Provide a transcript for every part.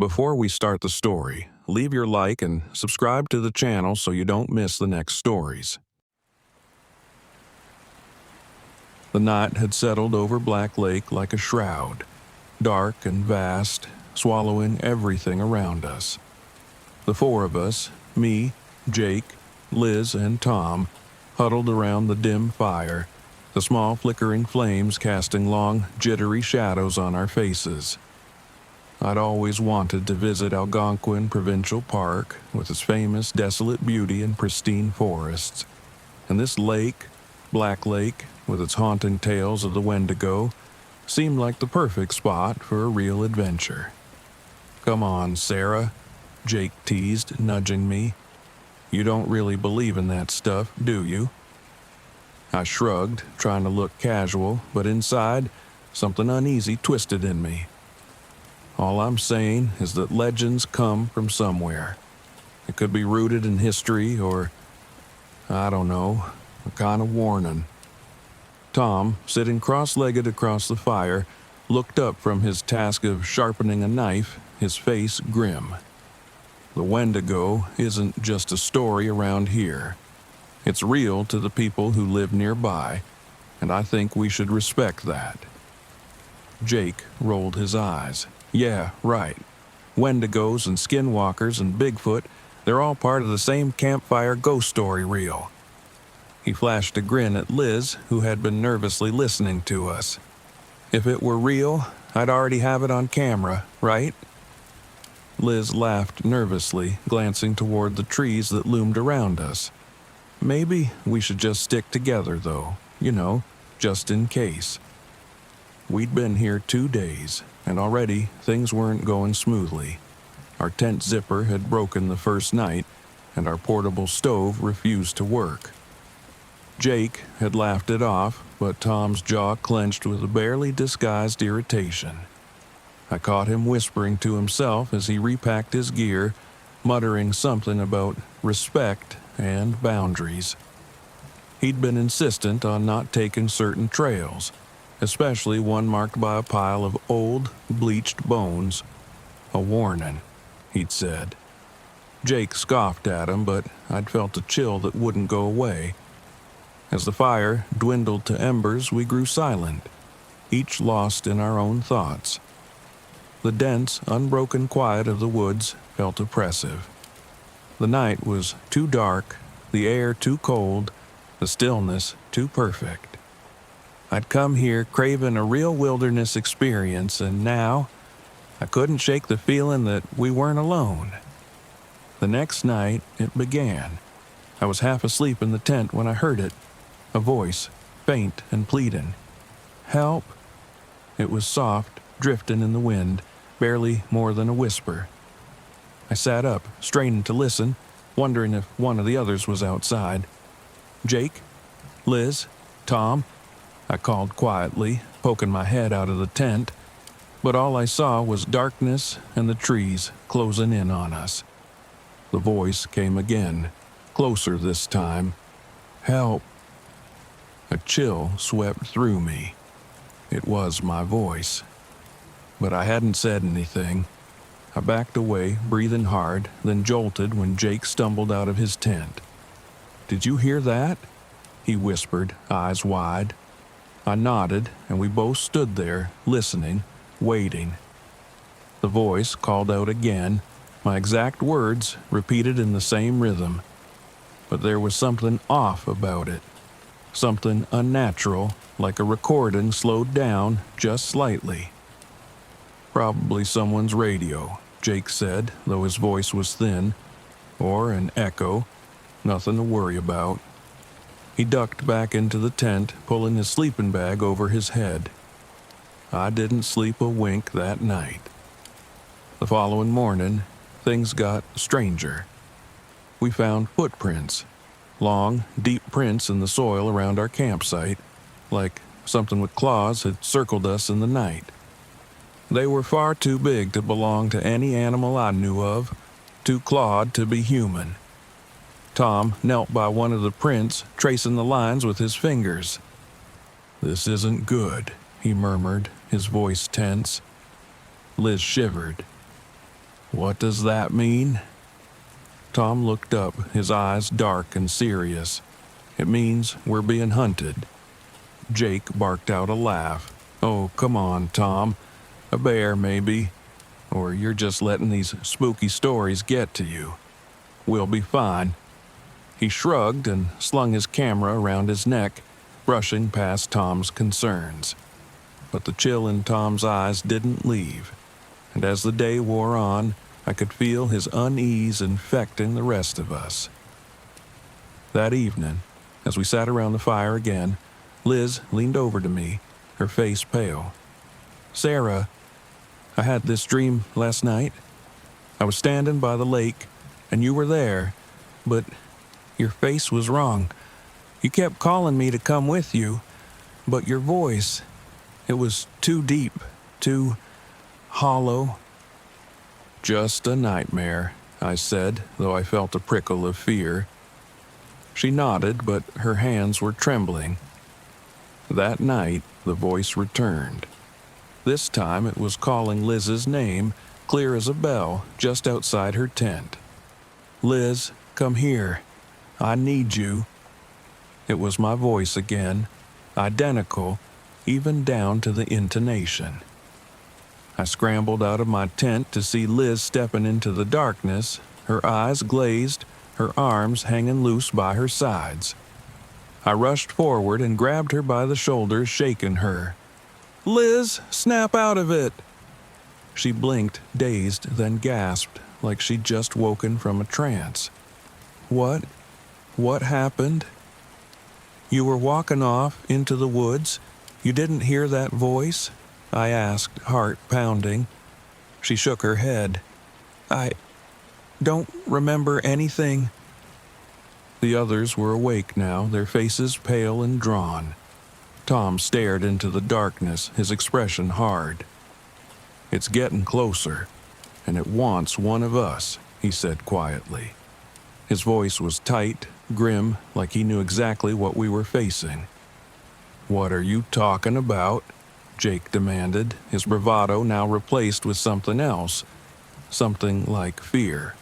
Before we start the story, leave your like and subscribe to the channel so you don't miss the next stories. The night had settled over Black Lake like a shroud, dark and vast, swallowing everything around us. The four of us, me, Jake, Liz, and Tom, huddled around the dim fire, the small flickering flames casting long, jittery shadows on our faces. I'd always wanted to visit Algonquin Provincial Park with its famous desolate beauty and pristine forests. And this lake, Black Lake, with its haunting tales of the Wendigo, seemed like the perfect spot for a real adventure. "Come on, Sarah," Jake teased, nudging me. "You don't really believe in that stuff, do you?" I shrugged, trying to look casual, but inside, something uneasy twisted in me. All I'm saying is that legends come from somewhere. It could be rooted in history or, I don't know, a kind of warning. Tom, sitting cross-legged across the fire, looked up from his task of sharpening a knife, his face grim. The Wendigo isn't just a story around here. It's real to the people who live nearby, and I think we should respect that. Jake rolled his eyes. "Yeah, right. Wendigos and skinwalkers and Bigfoot, they're all part of the same campfire ghost story reel." He flashed a grin at Liz, who had been nervously listening to us. "If it were real, I'd already have it on camera, right?" Liz laughed nervously, glancing toward the trees that loomed around us. "Maybe we should just stick together, though, just in case." We'd been here 2 days, and already things weren't going smoothly. Our tent zipper had broken the first night, and our portable stove refused to work. Jake had laughed it off, but Tom's jaw clenched with a barely disguised irritation. I caught him whispering to himself as he repacked his gear, muttering something about respect and boundaries. He'd been insistent on not taking certain trails, especially one marked by a pile of old, bleached bones. "A warning," he'd said. Jake scoffed at him, but I'd felt a chill that wouldn't go away. As the fire dwindled to embers, we grew silent, each lost in our own thoughts. The dense, unbroken quiet of the woods felt oppressive. The night was too dark, the air too cold, the stillness too perfect. I'd come here craving a real wilderness experience, and now I couldn't shake the feeling that we weren't alone. The next night, it began. I was half asleep in the tent when I heard it, a voice, faint and pleading. "Help!" It was soft, drifting in the wind, barely more than a whisper. I sat up, straining to listen, wondering if one of the others was outside. "Jake? Liz? Tom?" I called quietly, poking my head out of the tent, but all I saw was darkness and the trees closing in on us. The voice came again, closer this time. "Help!" A chill swept through me. It was my voice. But I hadn't said anything. I backed away, breathing hard, then jolted when Jake stumbled out of his tent. "Did you hear that?" he whispered, eyes wide. I nodded, and we both stood there, listening, waiting. The voice called out again, my exact words repeated in the same rhythm. But there was something off about it. Something unnatural, like a recording slowed down just slightly. "Probably someone's radio," Jake said, though his voice was thin. "Or an echo. Nothing to worry about." He ducked back into the tent, pulling his sleeping bag over his head. I didn't sleep a wink that night. The following morning, things got stranger. We found footprints. Long, deep prints in the soil around our campsite, like something with claws had circled us in the night. They were far too big to belong to any animal I knew of, too clawed to be human. Tom knelt by one of the prints, tracing the lines with his fingers. "This isn't good," he murmured, his voice tense. Liz shivered. What does that mean? Tom looked up, his eyes dark and serious. It means we're being hunted. Jake barked out a laugh. Oh, come on, Tom. A bear, maybe. Or you're just letting these spooky stories get to you. We'll be fine. He shrugged and slung his camera around his neck, brushing past Tom's concerns. But the chill in Tom's eyes didn't leave, and as the day wore on, I could feel his unease infecting the rest of us. That evening, as we sat around the fire again, Liz leaned over to me, her face pale. "Sarah, I had this dream last night. I was standing by the lake, and you were there, but your face was wrong. You kept calling me to come with you, but your voice, it was too deep, too hollow." "Just a nightmare," I said, though I felt a prickle of fear. She nodded, but her hands were trembling. That night, the voice returned. This time it was calling Liz's name, clear as a bell, just outside her tent. "Liz, come here. I need you." It was my voice again, identical, even down to the intonation. I scrambled out of my tent to see Liz stepping into the darkness, her eyes glazed, her arms hanging loose by her sides. I rushed forward and grabbed her by the shoulders, shaking her. "Liz, snap out of it!" She blinked, dazed, then gasped, like she'd just woken from a trance. What happened?" "You were walking off into the woods. You didn't hear that voice?" I asked, heart pounding. She shook her head. "I don't remember anything." The others were awake now, their faces pale and drawn. Tom stared into the darkness, his expression hard. "It's getting closer, and it wants one of us," he said quietly. His voice was tight, grim, like he knew exactly what we were facing. "What are you talking about?" Jake demanded, his bravado now replaced with something else, something like fear.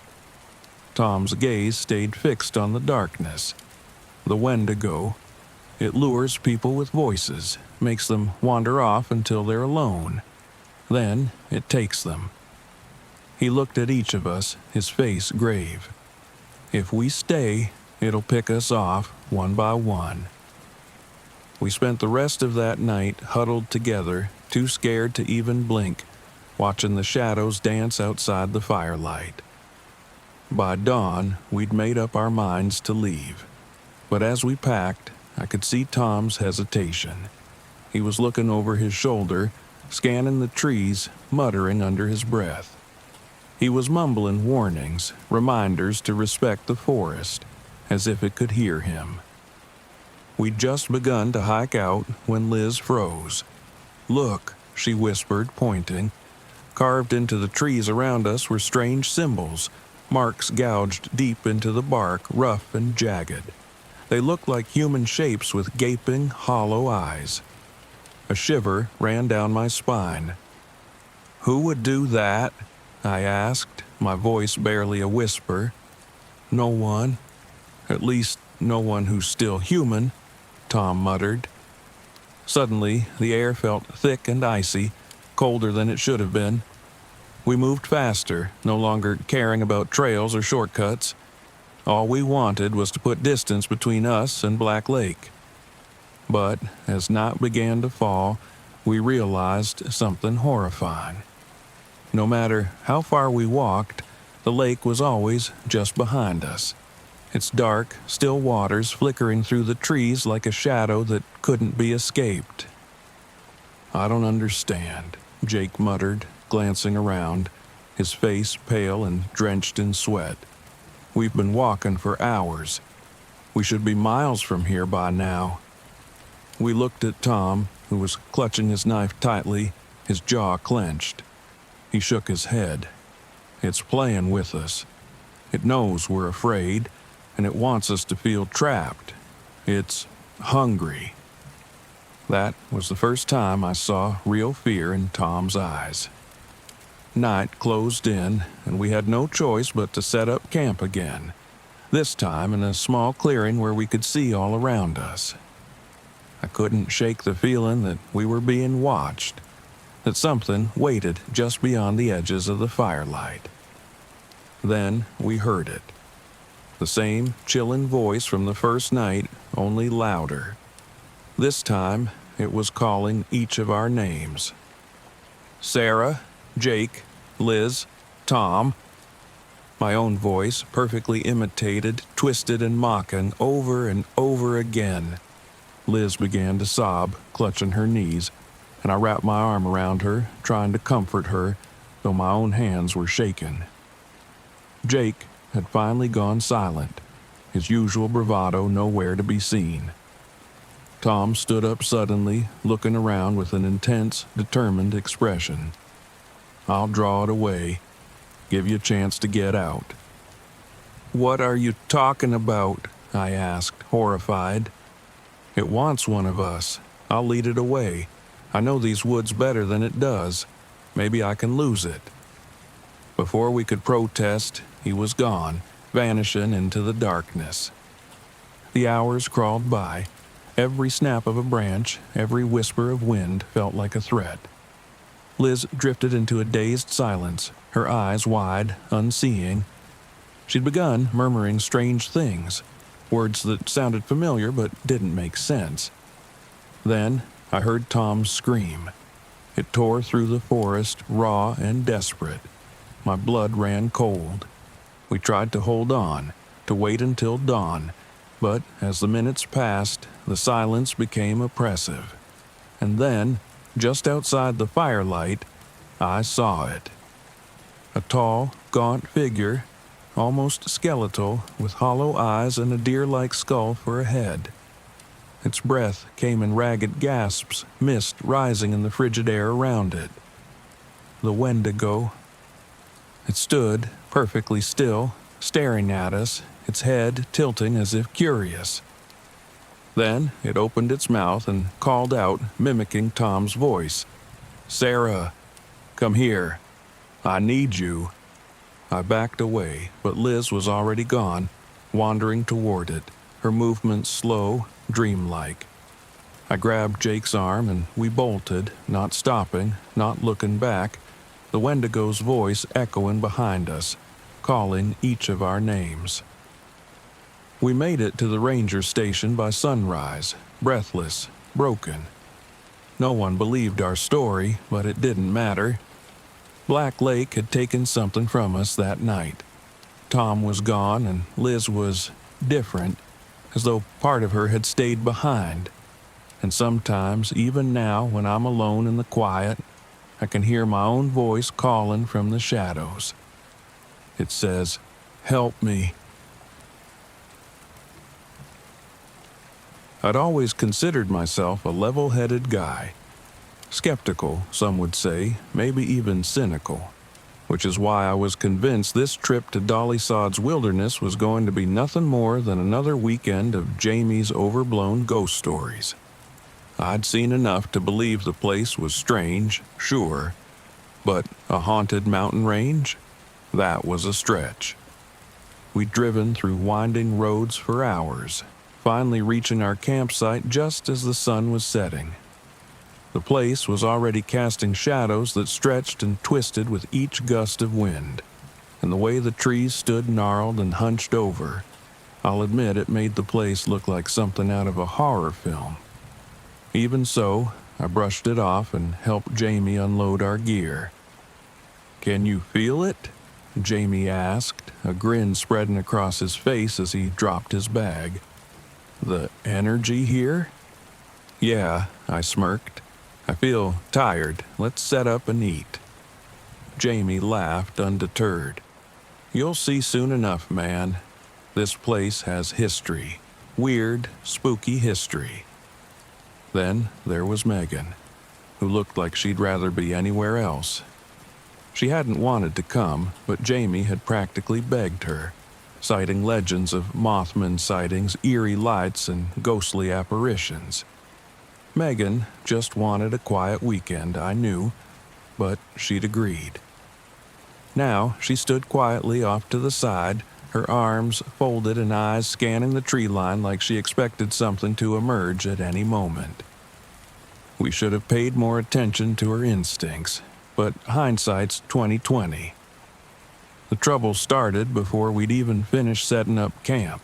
Tom's gaze stayed fixed on the darkness. "The wendigo. It lures people with voices, makes them wander off until they're alone. Then it takes them." He looked at each of us, his face grave. "If we stay, it'll pick us off one by one." We spent the rest of that night huddled together, too scared to even blink, watching the shadows dance outside the firelight. By dawn, we'd made up our minds to leave. But as we packed, I could see Tom's hesitation. He was looking over his shoulder, scanning the trees, muttering under his breath. He was mumbling warnings, reminders to respect the forest, as if it could hear him. We'd just begun to hike out when Liz froze. "Look," she whispered, pointing. Carved into the trees around us were strange symbols, marks gouged deep into the bark, rough and jagged. They looked like human shapes with gaping, hollow eyes. A shiver ran down my spine. "Who would do that?" I asked, my voice barely a whisper. "No one. At least, no one who's still human," Tom muttered. Suddenly, the air felt thick and icy, colder than it should have been. We moved faster, no longer caring about trails or shortcuts. All we wanted was to put distance between us and Black Lake. But as night began to fall, we realized something horrifying. No matter how far we walked, the lake was always just behind us. Its dark, still waters flickering through the trees like a shadow that couldn't be escaped. "I don't understand," Jake muttered, glancing around, his face pale and drenched in sweat. "We've been walking for hours. We should be miles from here by now." We looked at Tom, who was clutching his knife tightly, his jaw clenched. He shook his head. "It's playing with us. It knows we're afraid, and it wants us to feel trapped. It's hungry." That was the first time I saw real fear in Tom's eyes. Night closed in, and we had no choice but to set up camp again, this time in a small clearing where we could see all around us. I couldn't shake the feeling that we were being watched, that something waited just beyond the edges of the firelight. Then we heard it. The same chilling voice from the first night, only louder. This time, it was calling each of our names. Sarah, Jake, Liz, Tom. My own voice, perfectly imitated, twisted and mocking over and over again. Liz began to sob, clutching her knees, and I wrapped my arm around her, trying to comfort her, though my own hands were shaking. Jake had finally gone silent, his usual bravado nowhere to be seen. Tom stood up suddenly, looking around with an intense, determined expression. I'll draw it away, give you a chance to get out. What are you talking about? I asked, horrified. It wants one of us. I'll lead it away. I know these woods better than it does. Maybe I can lose it. Before we could protest, he was gone, vanishing into the darkness. The hours crawled by. Every snap of a branch, every whisper of wind felt like a threat. Liz drifted into a dazed silence, her eyes wide, unseeing. She'd begun murmuring strange things, words that sounded familiar but didn't make sense. Then I heard Tom's scream. It tore through the forest, raw and desperate. My blood ran cold. We tried to hold on, to wait until dawn, but as the minutes passed, the silence became oppressive. And then, just outside the firelight, I saw it. A tall, gaunt figure, almost skeletal, with hollow eyes and a deer-like skull for a head. Its breath came in ragged gasps, mist rising in the frigid air around it. The wendigo. It stood, perfectly still, staring at us, its head tilting as if curious. Then it opened its mouth and called out, mimicking Tom's voice. "Sarah, come here. I need you." I backed away, but Liz was already gone, wandering toward it, her movements slow, dreamlike. I grabbed Jake's arm and we bolted, not stopping, not looking back, the wendigo's voice echoing behind us, calling each of our names. We made it to the ranger station by sunrise, breathless, broken. No one believed our story, but it didn't matter. Black Lake had taken something from us that night. Tom was gone and Liz was different, as though part of her had stayed behind. And sometimes, even now, when I'm alone in the quiet, I can hear my own voice calling from the shadows. It says, "Help me." I'd always considered myself a level-headed guy. Skeptical, some would say, maybe even cynical, which is why I was convinced this trip to Dolly Sod's wilderness was going to be nothing more than another weekend of Jamie's overblown ghost stories. I'd seen enough to believe the place was strange, sure, but a haunted mountain range? That was a stretch. We'd driven through winding roads for hours, finally reaching our campsite just as the sun was setting. The place was already casting shadows that stretched and twisted with each gust of wind, and the way the trees stood gnarled and hunched over, I'll admit it made the place look like something out of a horror film. Even so, I brushed it off and helped Jamie unload our gear. "Can you feel it?" Jamie asked, a grin spreading across his face as he dropped his bag. "The energy here?" "Yeah," I smirked. "I feel tired. Let's set up and eat." Jamie laughed, undeterred. "You'll see soon enough, man. This place has history. Weird, spooky history." Then there was Megan, who looked like she'd rather be anywhere else. She hadn't wanted to come, but Jamie had practically begged her, citing legends of mothman sightings, eerie lights, and ghostly apparitions. Megan just wanted a quiet weekend, I knew, but she'd agreed. Now she stood quietly off to the side, her arms folded and eyes scanning the tree line like she expected something to emerge at any moment. We should have paid more attention to her instincts, but hindsight's 20/20. The trouble started before we'd even finished setting up camp.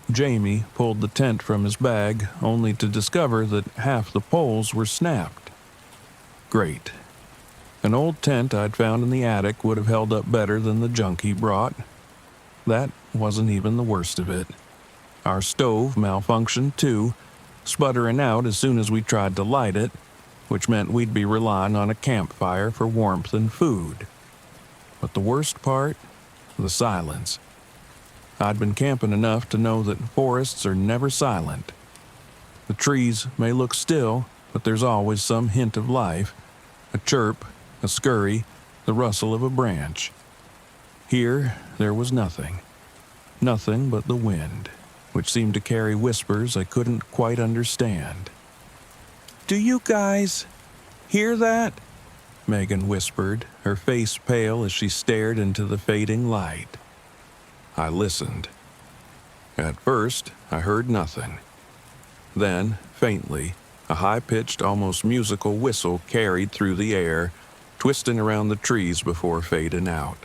Jamie pulled the tent from his bag, only to discover that half the poles were snapped. Great. An old tent I'd found in the attic would have held up better than the junk he brought. That wasn't even the worst of it. Our stove malfunctioned too, sputtering out as soon as we tried to light it, which meant we'd be relying on a campfire for warmth and food. But the worst part? The silence. I'd been camping enough to know that forests are never silent. The trees may look still, but there's always some hint of life, a chirp, a scurry, the rustle of a branch. Here, there was nothing. Nothing but the wind, which seemed to carry whispers I couldn't quite understand. "Do you guys hear that?" Megan whispered, her face pale as she stared into the fading light. I listened. At first, I heard nothing. Then, faintly, a high-pitched, almost musical whistle carried through the air, twisting around the trees before fading out.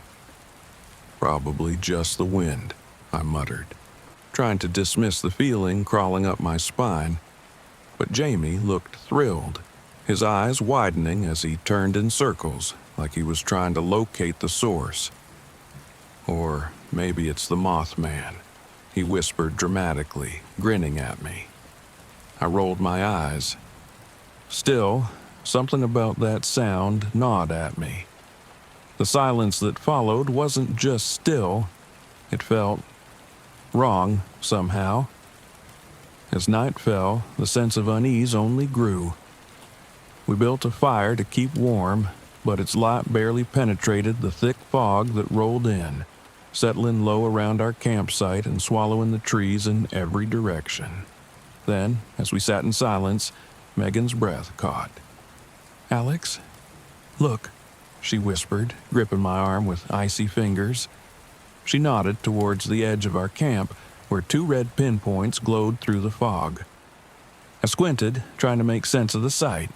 "Probably just the wind," I muttered, trying to dismiss the feeling crawling up my spine. But Jamie looked thrilled, his eyes widening as he turned in circles, like he was trying to locate the source. "Or maybe it's the Mothman," he whispered dramatically, grinning at me. I rolled my eyes. Still, something about that sound gnawed at me. The silence that followed wasn't just still, it felt wrong somehow. As night fell, the sense of unease only grew. We built a fire to keep warm, but its light barely penetrated the thick fog that rolled in, settling low around our campsite and swallowing the trees in every direction. Then, as we sat in silence, Megan's breath caught. "Alex, look," she whispered, gripping my arm with icy fingers. She nodded towards the edge of our camp, where two red pinpoints glowed through the fog. I squinted, trying to make sense of the sight.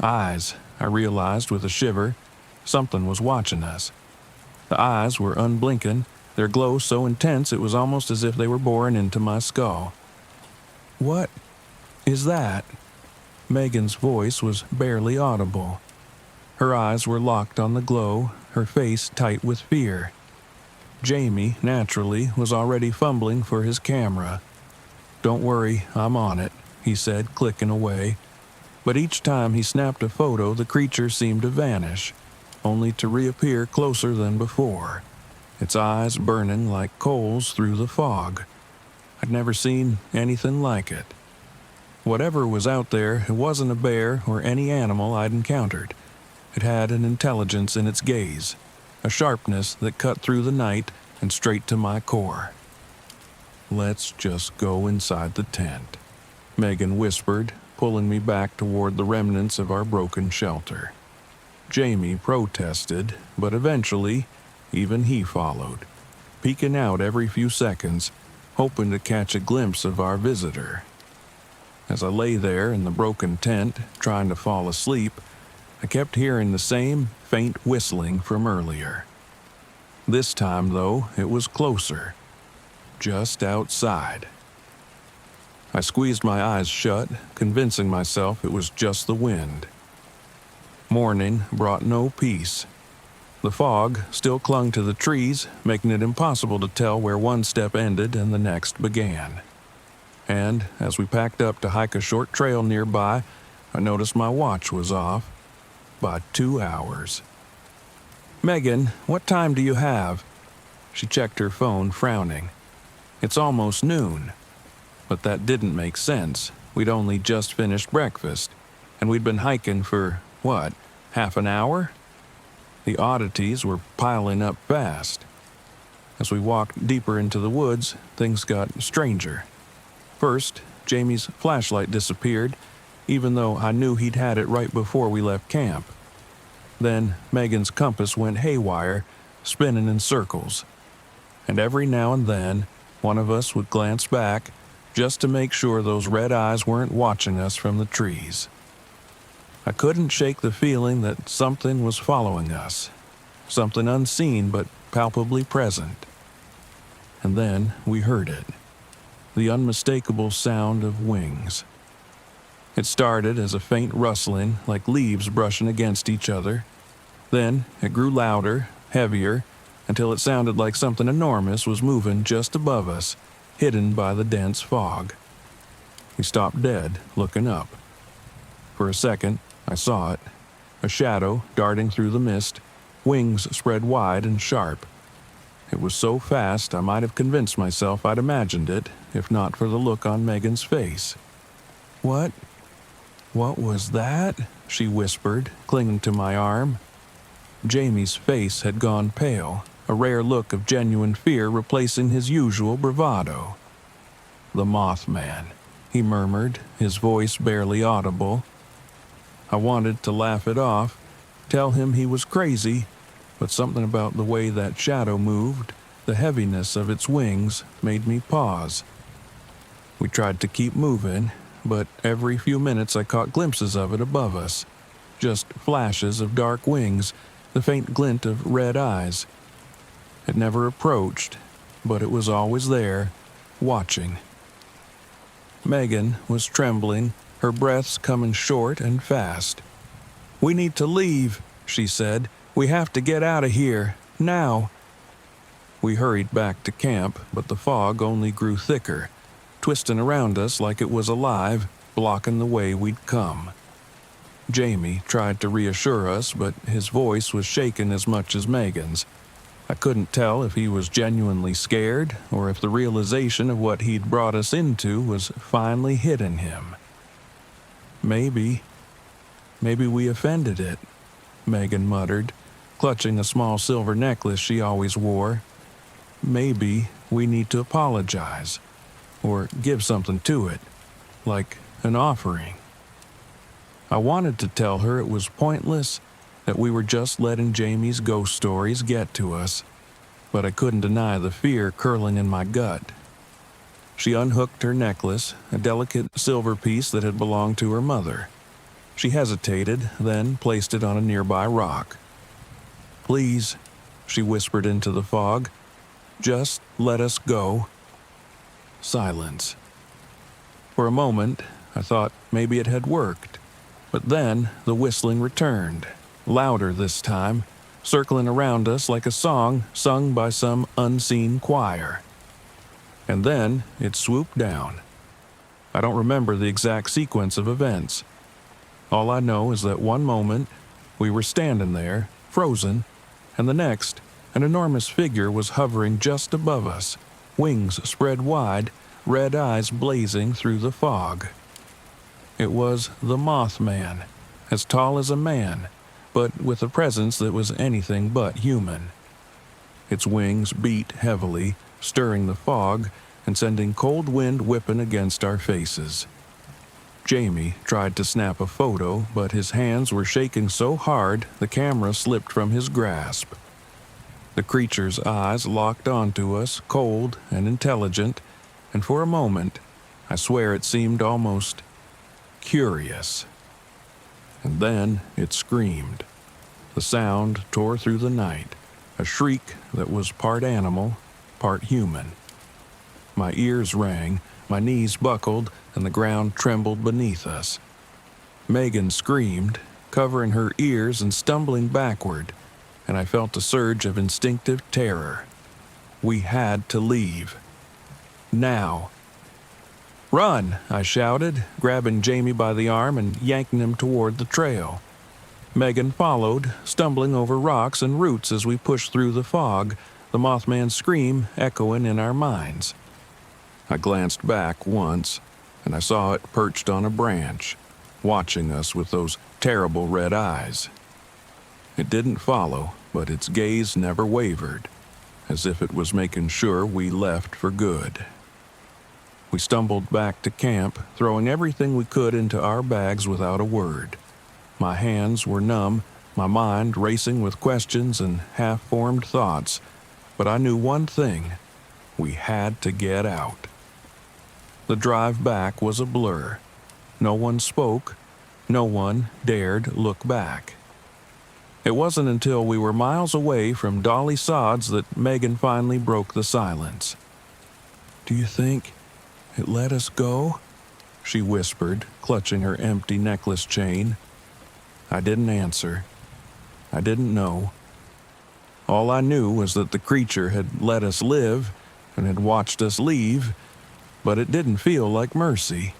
Eyes, I realized with a shiver. Something was watching us. The eyes were unblinking, their glow so intense it was almost as if they were boring into my skull. "What is that?" Megan's voice was barely audible. Her eyes were locked on the glow, her face tight with fear. Jamie, naturally, was already fumbling for his camera. "Don't worry, I'm on it," he said, clicking away. But each time he snapped a photo, the creature seemed to vanish, only to reappear closer than before, its eyes burning like coals through the fog. I'd never seen anything like it. Whatever was out there, it wasn't a bear or any animal I'd encountered. It had an intelligence in its gaze, a sharpness that cut through the night and straight to my core. "Let's just go inside the tent," Megan whispered, pulling me back toward the remnants of our broken shelter. Jamie protested, but eventually, even he followed, peeking out every few seconds, hoping to catch a glimpse of our visitor. As I lay there in the broken tent, trying to fall asleep, I kept hearing the same faint whistling from earlier. This time, though, it was closer, just outside. I squeezed my eyes shut, convincing myself it was just the wind. Morning brought no peace. The fog still clung to the trees, making it impossible to tell where one step ended and the next began. And as we packed up to hike a short trail nearby, I noticed my watch was off by 2 hours. "Megan, what time do you have?" She checked her phone, frowning. "It's almost noon." But that didn't make sense. We'd only just finished breakfast, and we'd been hiking for, what, half an hour? The oddities were piling up fast. As we walked deeper into the woods, things got stranger. First, Jamie's flashlight disappeared, even though I knew he'd had it right before we left camp. Then Megan's compass went haywire, spinning in circles. And every now and then, one of us would glance back just to make sure those red eyes weren't watching us from the trees. I couldn't shake the feeling that something was following us, something unseen but palpably present. And then we heard it, the unmistakable sound of wings. It started as a faint rustling, like leaves brushing against each other. Then it grew louder, heavier, until it sounded like something enormous was moving just above us, hidden by the dense fog. We stopped dead, looking up. For a second, I saw it, a shadow darting through the mist, wings spread wide and sharp. It was so fast I might have convinced myself I'd imagined it, if not for the look on Megan's face. What was that?" she whispered, clinging to my arm. Jamie's face had gone pale, a rare look of genuine fear replacing his usual bravado. "The Mothman," he murmured, his voice barely audible. I wanted to laugh it off, tell him he was crazy, but something about the way that shadow moved, the heaviness of its wings, made me pause. We tried to keep moving, but every few minutes I caught glimpses of it above us, just flashes of dark wings, the faint glint of red eyes. It never approached, but it was always there, watching. Megan was trembling, her breaths coming short and fast. "We need to leave," she said. "We have to get out of here, now." We hurried back to camp, but the fog only grew thicker, twisting around us like it was alive, blocking the way we'd come. Jamie tried to reassure us, but his voice was shaken as much as Megan's. I couldn't tell if he was genuinely scared or if the realization of what he'd brought us into was finally hitting him. Maybe we offended it," Megan muttered, clutching a small silver necklace she always wore. "Maybe we need to apologize, or give something to it, like an offering." I wanted to tell her it was pointless, that we were just letting Jamie's ghost stories get to us, but I couldn't deny the fear curling in my gut. She unhooked her necklace, a delicate silver piece that had belonged to her mother. She hesitated, then placed it on a nearby rock. "Please," she whispered into the fog, "just let us go." Silence. For a moment, I thought maybe it had worked, but then the whistling returned, louder this time, circling around us like a song sung by some unseen choir. And then it swooped down. I don't remember the exact sequence of events. All I know is that one moment, we were standing there, frozen, and the next, an enormous figure was hovering just above us, wings spread wide, red eyes blazing through the fog. It was the Mothman, as tall as a man, but with a presence that was anything but human. Its wings beat heavily, stirring the fog and sending cold wind whipping against our faces. Jamie tried to snap a photo, but his hands were shaking so hard the camera slipped from his grasp. The creature's eyes locked onto us, cold and intelligent, and for a moment, I swear it seemed almost curious. And then it screamed. The sound tore through the night, a shriek that was part animal, part human. My ears rang, my knees buckled, and the ground trembled beneath us. Megan screamed, covering her ears and stumbling backward, and I felt a surge of instinctive terror. We had to leave. Now. "Run!" I shouted, grabbing Jamie by the arm and yanking him toward the trail. Megan followed, stumbling over rocks and roots as we pushed through the fog, the Mothman's scream echoing in our minds. I glanced back once, and I saw it perched on a branch, watching us with those terrible red eyes. It didn't follow, but its gaze never wavered, as if it was making sure we left for good. We stumbled back to camp, throwing everything we could into our bags without a word. My hands were numb, my mind racing with questions and half-formed thoughts, but I knew one thing: we had to get out. The drive back was a blur. No one spoke. No one dared look back. It wasn't until we were miles away from Dolly Sods that Megan finally broke the silence. "Do you think it let us go?" she whispered, clutching her empty necklace chain. I didn't answer. I didn't know. All I knew was that the creature had let us live and had watched us leave, but it didn't feel like mercy.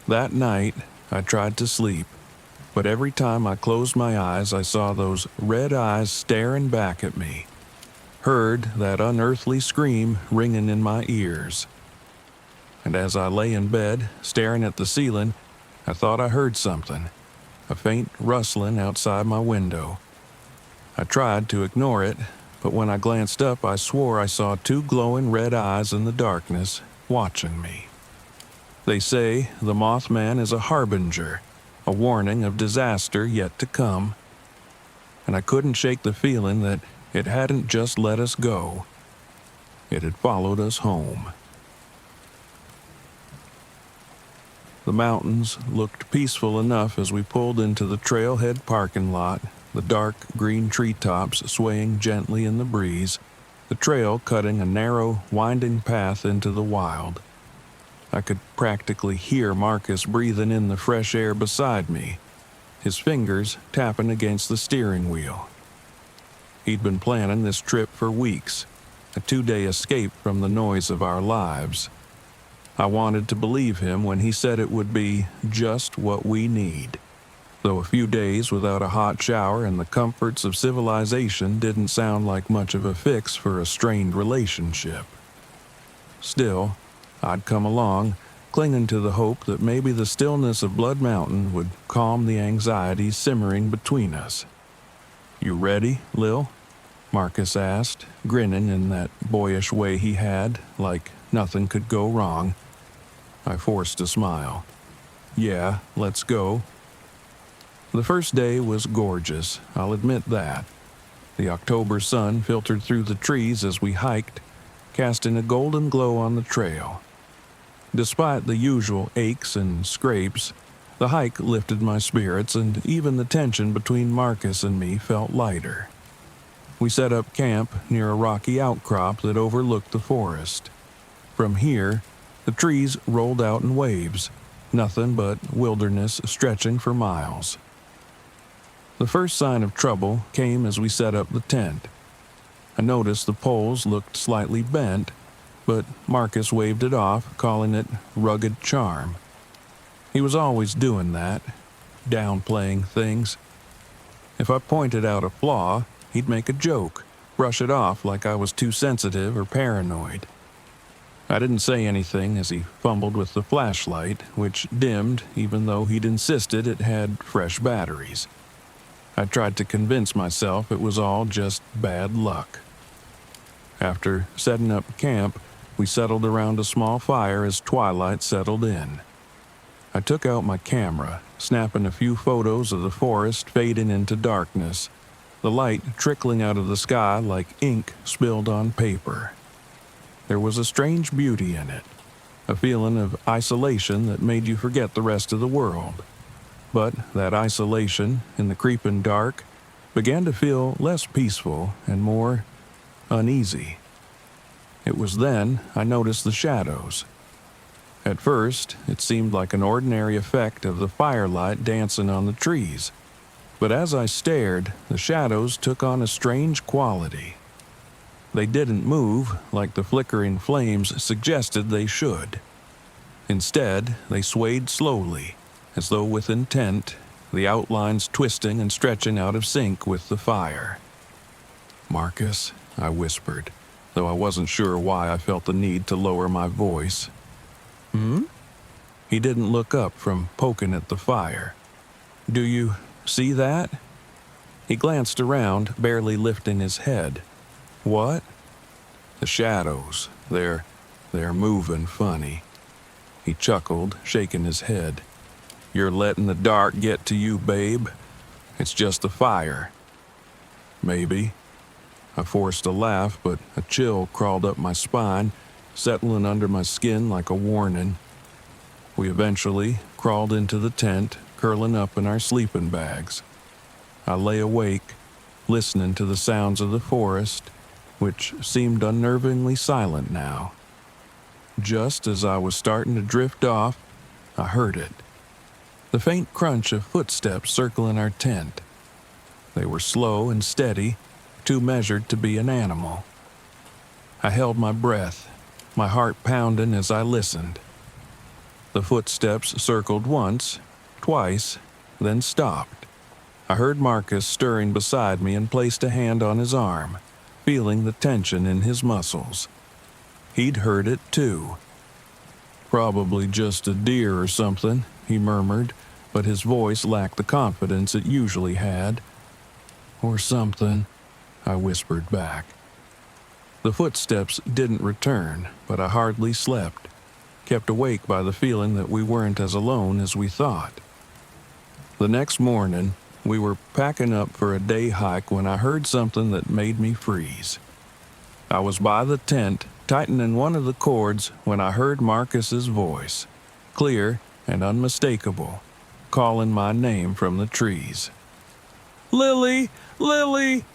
That night, I tried to sleep, but every time I closed my eyes, I saw those red eyes staring back at me, heard that unearthly scream ringing in my ears. And as I lay in bed, staring at the ceiling, I thought I heard something, a faint rustling outside my window. I tried to ignore it, but when I glanced up, I swore I saw two glowing red eyes in the darkness, watching me. They say the mothman is a harbinger, a warning of disaster yet to come. And I couldn't shake the feeling that it hadn't just let us go. It had followed us home. The mountains looked peaceful enough as we pulled into the trailhead parking lot, the dark green treetops swaying gently in the breeze, the trail cutting a narrow, winding path into the wild. I could practically hear Marcus breathing in the fresh air beside me, his fingers tapping against the steering wheel. He'd been planning this trip for weeks, a 2-day escape from the noise of our lives. I wanted to believe him when he said it would be just what we need, though a few days without a hot shower and the comforts of civilization didn't sound like much of a fix for a strained relationship. Still, I'd come along, clinging to the hope that maybe the stillness of Blood Mountain would calm the anxiety simmering between us. "You ready, Lil?" Marcus asked, grinning in that boyish way he had, like nothing could go wrong. I forced a smile. "Yeah, let's go." The first day was gorgeous, I'll admit that. The October sun filtered through the trees as we hiked, casting a golden glow on the trail. Despite the usual aches and scrapes, the hike lifted my spirits, and even the tension between Marcus and me felt lighter. We set up camp near a rocky outcrop that overlooked the forest. From here, the trees rolled out in waves, nothing but wilderness stretching for miles. The first sign of trouble came as we set up the tent. I noticed the poles looked slightly bent, but Marcus waved it off, calling it rugged charm. He was always doing that, downplaying things. If I pointed out a flaw, he'd make a joke, brush it off like I was too sensitive or paranoid. I didn't say anything as he fumbled with the flashlight, which dimmed even though he'd insisted it had fresh batteries. I tried to convince myself it was all just bad luck. After setting up camp, we settled around a small fire as twilight settled in. I took out my camera, snapping a few photos of the forest fading into darkness, the light trickling out of the sky like ink spilled on paper. There was a strange beauty in it, a feeling of isolation that made you forget the rest of the world. But that isolation, in the creeping dark, began to feel less peaceful and more uneasy. It was then I noticed the shadows. At first, it seemed like an ordinary effect of the firelight dancing on the trees. But as I stared, the shadows took on a strange quality. They didn't move like the flickering flames suggested they should. Instead, they swayed slowly, as though with intent, the outlines twisting and stretching out of sync with the fire. "Marcus," I whispered, though I wasn't sure why I felt the need to lower my voice. "Hmm?" He didn't look up from poking at the fire. "Do you see that?" He glanced around, barely lifting his head. "What?" "The shadows. They're moving funny." He chuckled, shaking his head. "You're letting the dark get to you, babe?" It's just the fire. Maybe. I forced a laugh, but a chill crawled up my spine, settling under my skin like a warning. We eventually crawled into the tent, curling up in our sleeping bags. I lay awake, listening to the sounds of the forest, which seemed unnervingly silent now. Just as I was starting to drift off, I heard it. The faint crunch of footsteps circling our tent. They were slow and steady, too measured to be an animal. I held my breath, my heart pounding as I listened. The footsteps circled once, twice, then stopped. I heard Marcus stirring beside me and placed a hand on his arm, feeling the tension in his muscles. He'd heard it too. "Probably just a deer or something," he murmured, but his voice lacked the confidence it usually had. "Or something," I whispered back. The footsteps didn't return, but I hardly slept, kept awake by the feeling that we weren't as alone as we thought. The next morning, we were packing up for a day hike when I heard something that made me freeze. I was by the tent, tightening one of the cords, when I heard Marcus's voice, clear and unmistakable, calling my name from the trees. "Lily! Lily!"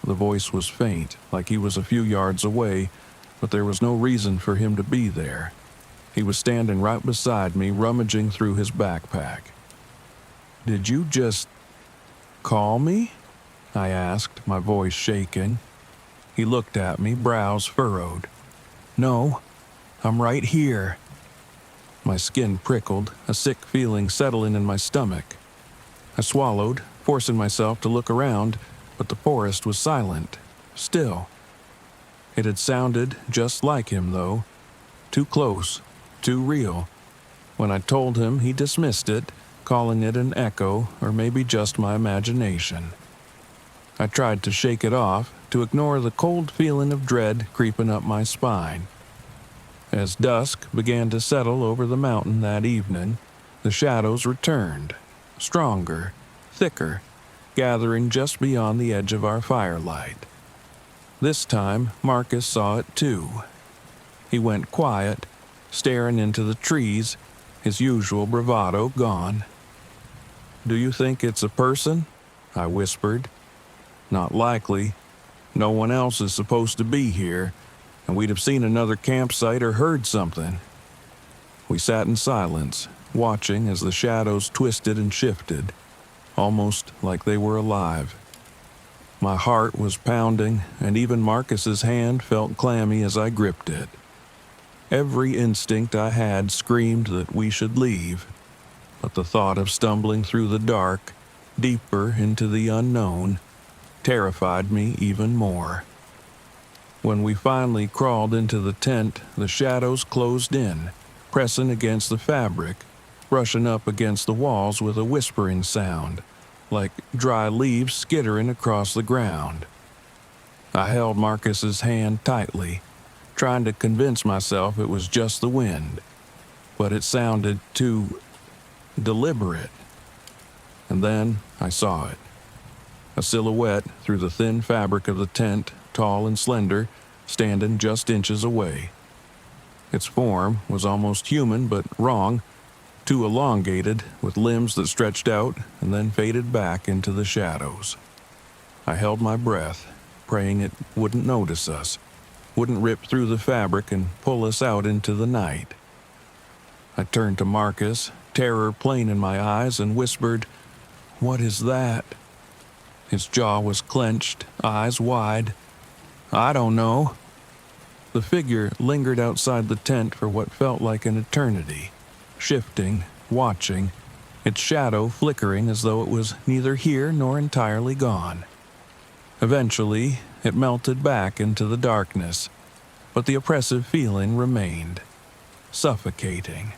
The voice was faint, like he was a few yards away, but there was no reason for him to be there. He was standing right beside me, rummaging through his backpack. "Did you just call me?" I asked, my voice shaking. He looked at me, brows furrowed. "No, I'm right here." My skin prickled, a sick feeling settling in my stomach. I swallowed, forcing myself to look around, but the forest was silent, still. It had sounded just like him, though. Too close, too real. When I told him, he dismissed it, calling it an echo or maybe just my imagination. I tried to shake it off, to ignore the cold feeling of dread creeping up my spine. As dusk began to settle over the mountain that evening, the shadows returned, stronger, thicker, gathering just beyond the edge of our firelight. This time, Marcus saw it too. He went quiet, staring into the trees, his usual bravado gone. "Do you think it's a person?" I whispered. "Not likely. No one else is supposed to be here, and we'd have seen another campsite or heard something." We sat in silence, watching as the shadows twisted and shifted, almost like they were alive. My heart was pounding, and even Marcus's hand felt clammy as I gripped it. Every instinct I had screamed that we should leave, but the thought of stumbling through the dark, deeper into the unknown, terrified me even more. When we finally crawled into the tent, the shadows closed in, pressing against the fabric, brushing up against the walls with a whispering sound, like dry leaves skittering across the ground. I held Marcus's hand tightly, trying to convince myself it was just the wind, but it sounded too deliberate. And then I saw it. A silhouette through the thin fabric of the tent, tall and slender, standing just inches away. Its form was almost human, but wrong, too elongated, with limbs that stretched out and then faded back into the shadows. I held my breath, praying it wouldn't notice us, wouldn't rip through the fabric and pull us out into the night. I turned to Marcus, terror plain in my eyes, and whispered, "What is that?" His jaw was clenched, eyes wide. "I don't know." The figure lingered outside the tent for what felt like an eternity, shifting, watching, its shadow flickering as though it was neither here nor entirely gone. Eventually, it melted back into the darkness, but the oppressive feeling remained, suffocating.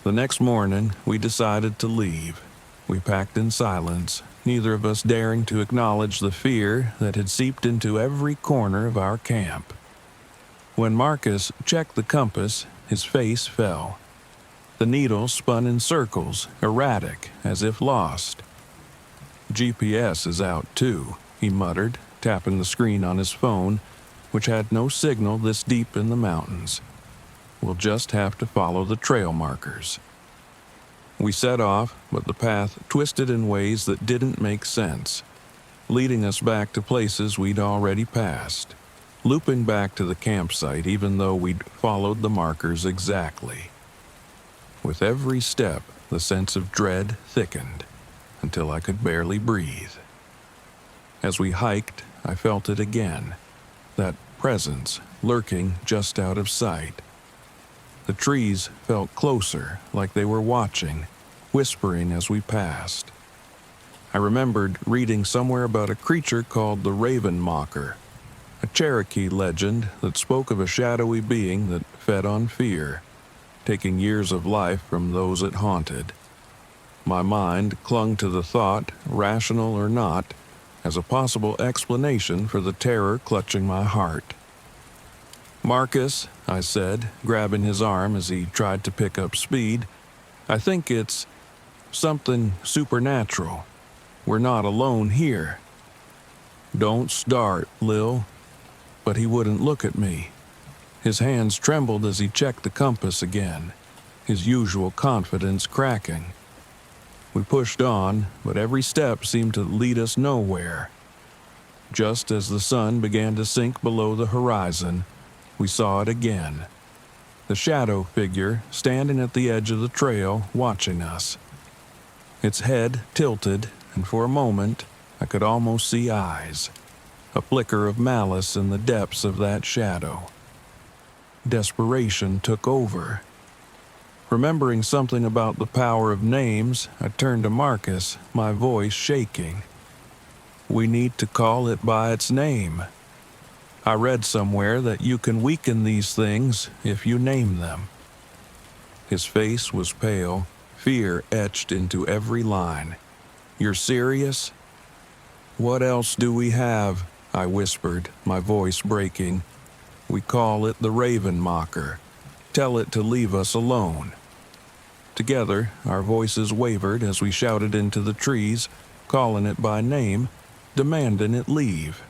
The next morning, we decided to leave. We packed in silence, neither of us daring to acknowledge the fear that had seeped into every corner of our camp. When Marcus checked the compass, his face fell. The needle spun in circles, erratic, as if lost. GPS is out too," he muttered, tapping the screen on his phone, which had no signal this deep in the mountains. "We'll just have to follow the trail markers." We set off, but the path twisted in ways that didn't make sense, leading us back to places we'd already passed, looping back to the campsite even though we'd followed the markers exactly. With every step, the sense of dread thickened until I could barely breathe. As we hiked, I felt it again, that presence lurking just out of sight. The trees felt closer, like they were watching, whispering as we passed. I remembered reading somewhere about a creature called the raven mocker, a Cherokee legend that spoke of a shadowy being that fed on fear, taking years of life from those it haunted. My mind clung to the thought, rational or not, as a possible explanation for the terror clutching my heart. "Marcus," I said, grabbing his arm as he tried to pick up speed, "I think it's something supernatural. We're not alone here." "Don't start, Lil." But he wouldn't look at me. His hands trembled as he checked the compass again, his usual confidence cracking. We pushed on, but every step seemed to lead us nowhere. Just as the sun began to sink below the horizon, we saw it again. The shadow figure standing at the edge of the trail, watching us. Its head tilted, and for a moment, I could almost see eyes. A flicker of malice in the depths of that shadow. Desperation took over. Remembering something about the power of names, I turned to Marcus, my voice shaking. "We need to call it by its name. I read somewhere that you can weaken these things if you name them." His face was pale, fear etched into every line. "You're serious?" "What else do we have?" I whispered, my voice breaking. "We call it the Raven Mocker. Tell it to leave us alone." Together, our voices wavered as we shouted into the trees, calling it by name, demanding it leave.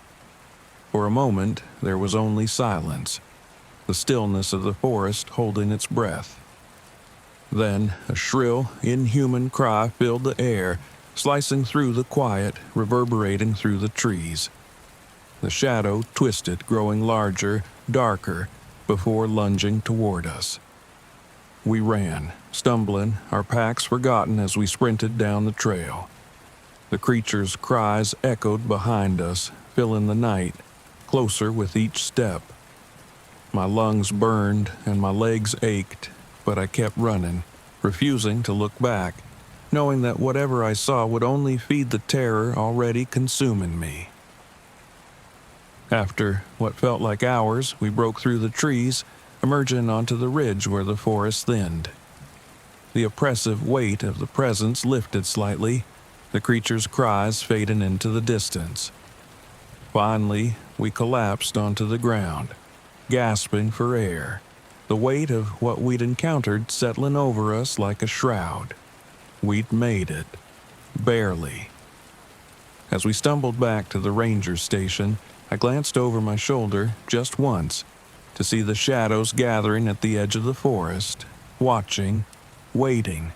For a moment, there was only silence, the stillness of the forest holding its breath. Then, a shrill, inhuman cry filled the air, slicing through the quiet, reverberating through the trees. The shadow twisted, growing larger, darker, before lunging toward us. We ran, stumbling, our packs forgotten as we sprinted down the trail. The creature's cries echoed behind us, filling the night, closer with each step. My lungs burned and my legs ached, but I kept running, refusing to look back, knowing that whatever I saw would only feed the terror already consuming me. After what felt like hours, we broke through the trees, emerging onto the ridge where the forest thinned. The oppressive weight of the presence lifted slightly, the creature's cries fading into the distance. Finally, we collapsed onto the ground, gasping for air, the weight of what we'd encountered settling over us like a shroud. We'd made it. Barely. As we stumbled back to the ranger station, I glanced over my shoulder just once to see the shadows gathering at the edge of the forest, watching, waiting.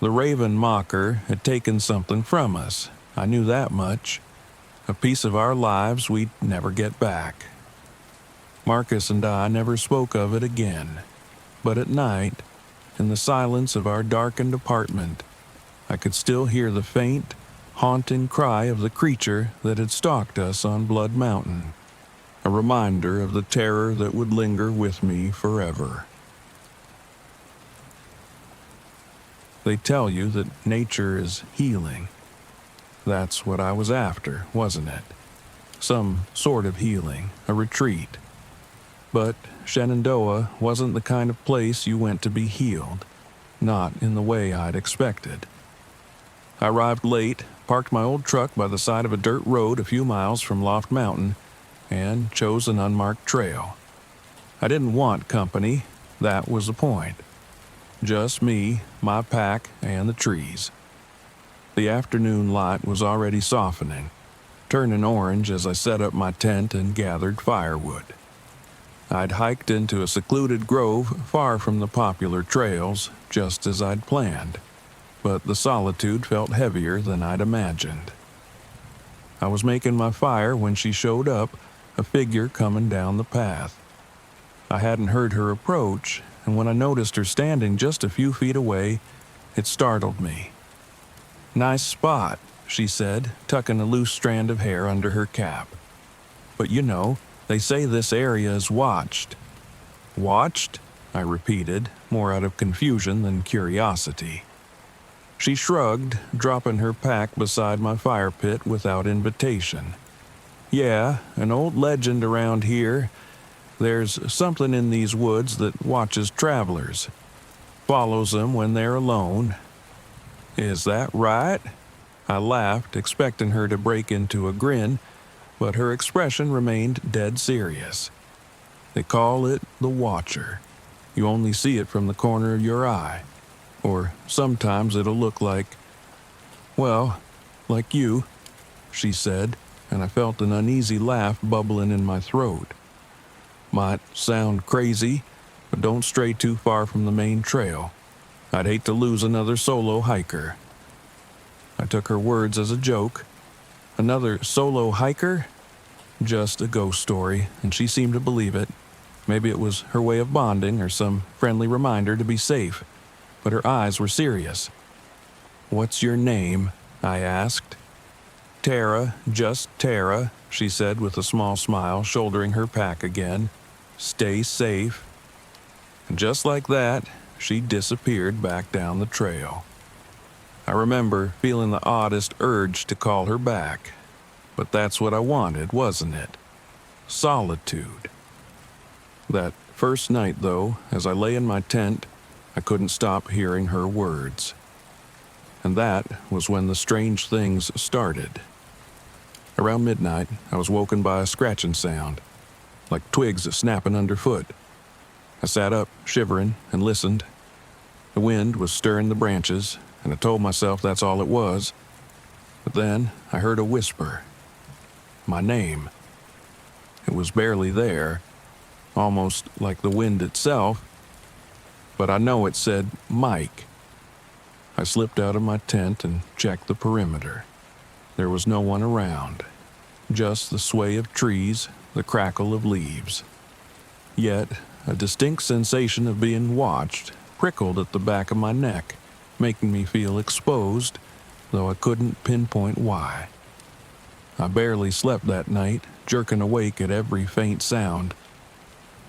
The Raven Mocker had taken something from us. I knew that much. A piece of our lives we'd never get back. Marcus and I never spoke of it again. But at night, in the silence of our darkened apartment, I could still hear the faint, haunting cry of the creature that had stalked us on Blood Mountain, a reminder of the terror that would linger with me forever. They tell you that nature is healing. That's what I was after, wasn't it? Some sort of healing, a retreat. But Shenandoah wasn't the kind of place you went to be healed, not in the way I'd expected. I arrived late, parked my old truck by the side of a dirt road a few miles from Loft Mountain, and chose an unmarked trail. I didn't want company, that was the point. Just me, my pack, and the trees. The afternoon light was already softening, turning orange as I set up my tent and gathered firewood. I'd hiked into a secluded grove far from the popular trails, just as I'd planned, but the solitude felt heavier than I'd imagined. I was making my fire when she showed up, a figure coming down the path. I hadn't heard her approach, and when I noticed her standing just a few feet away, it startled me. "Nice spot," she said, tucking a loose strand of hair under her cap. "But you know, they say this area is watched." "Watched?" I repeated, more out of confusion than curiosity. She shrugged, dropping her pack beside my fire pit without invitation. "Yeah, an old legend around here. There's something in these woods that watches travelers, follows them when they're alone." "Is that right?" I laughed, expecting her to break into a grin, but her expression remained dead serious. "They call it the Watcher. You only see it from the corner of your eye. Or sometimes it'll look like, well, like you," she said, and I felt an uneasy laugh bubbling in my throat. "Might sound crazy, but don't stray too far from the main trail. I'd hate to lose another solo hiker." I took her words as a joke. Another solo hiker? Just a ghost story, and she seemed to believe it. Maybe it was her way of bonding or some friendly reminder to be safe, but her eyes were serious. "What's your name?" I asked. "Tara, just Tara," she said with a small smile, shouldering her pack again. "Stay safe." And just like that, she disappeared back down the trail. I remember feeling the oddest urge to call her back, but that's what I wanted, wasn't it? Solitude. That first night, though, as I lay in my tent, I couldn't stop hearing her words. And that was when the strange things started. Around midnight, I was woken by a scratching sound, like twigs snapping underfoot. I sat up, shivering, and listened. The wind was stirring the branches, and I told myself that's all it was. But then I heard a whisper. My name. It was barely there, almost like the wind itself, but I know it said Mike. I slipped out of my tent and checked the perimeter. There was no one around, just the sway of trees, the crackle of leaves. Yet, a distinct sensation of being watched prickled at the back of my neck, making me feel exposed, though I couldn't pinpoint why. I barely slept that night, jerking awake at every faint sound.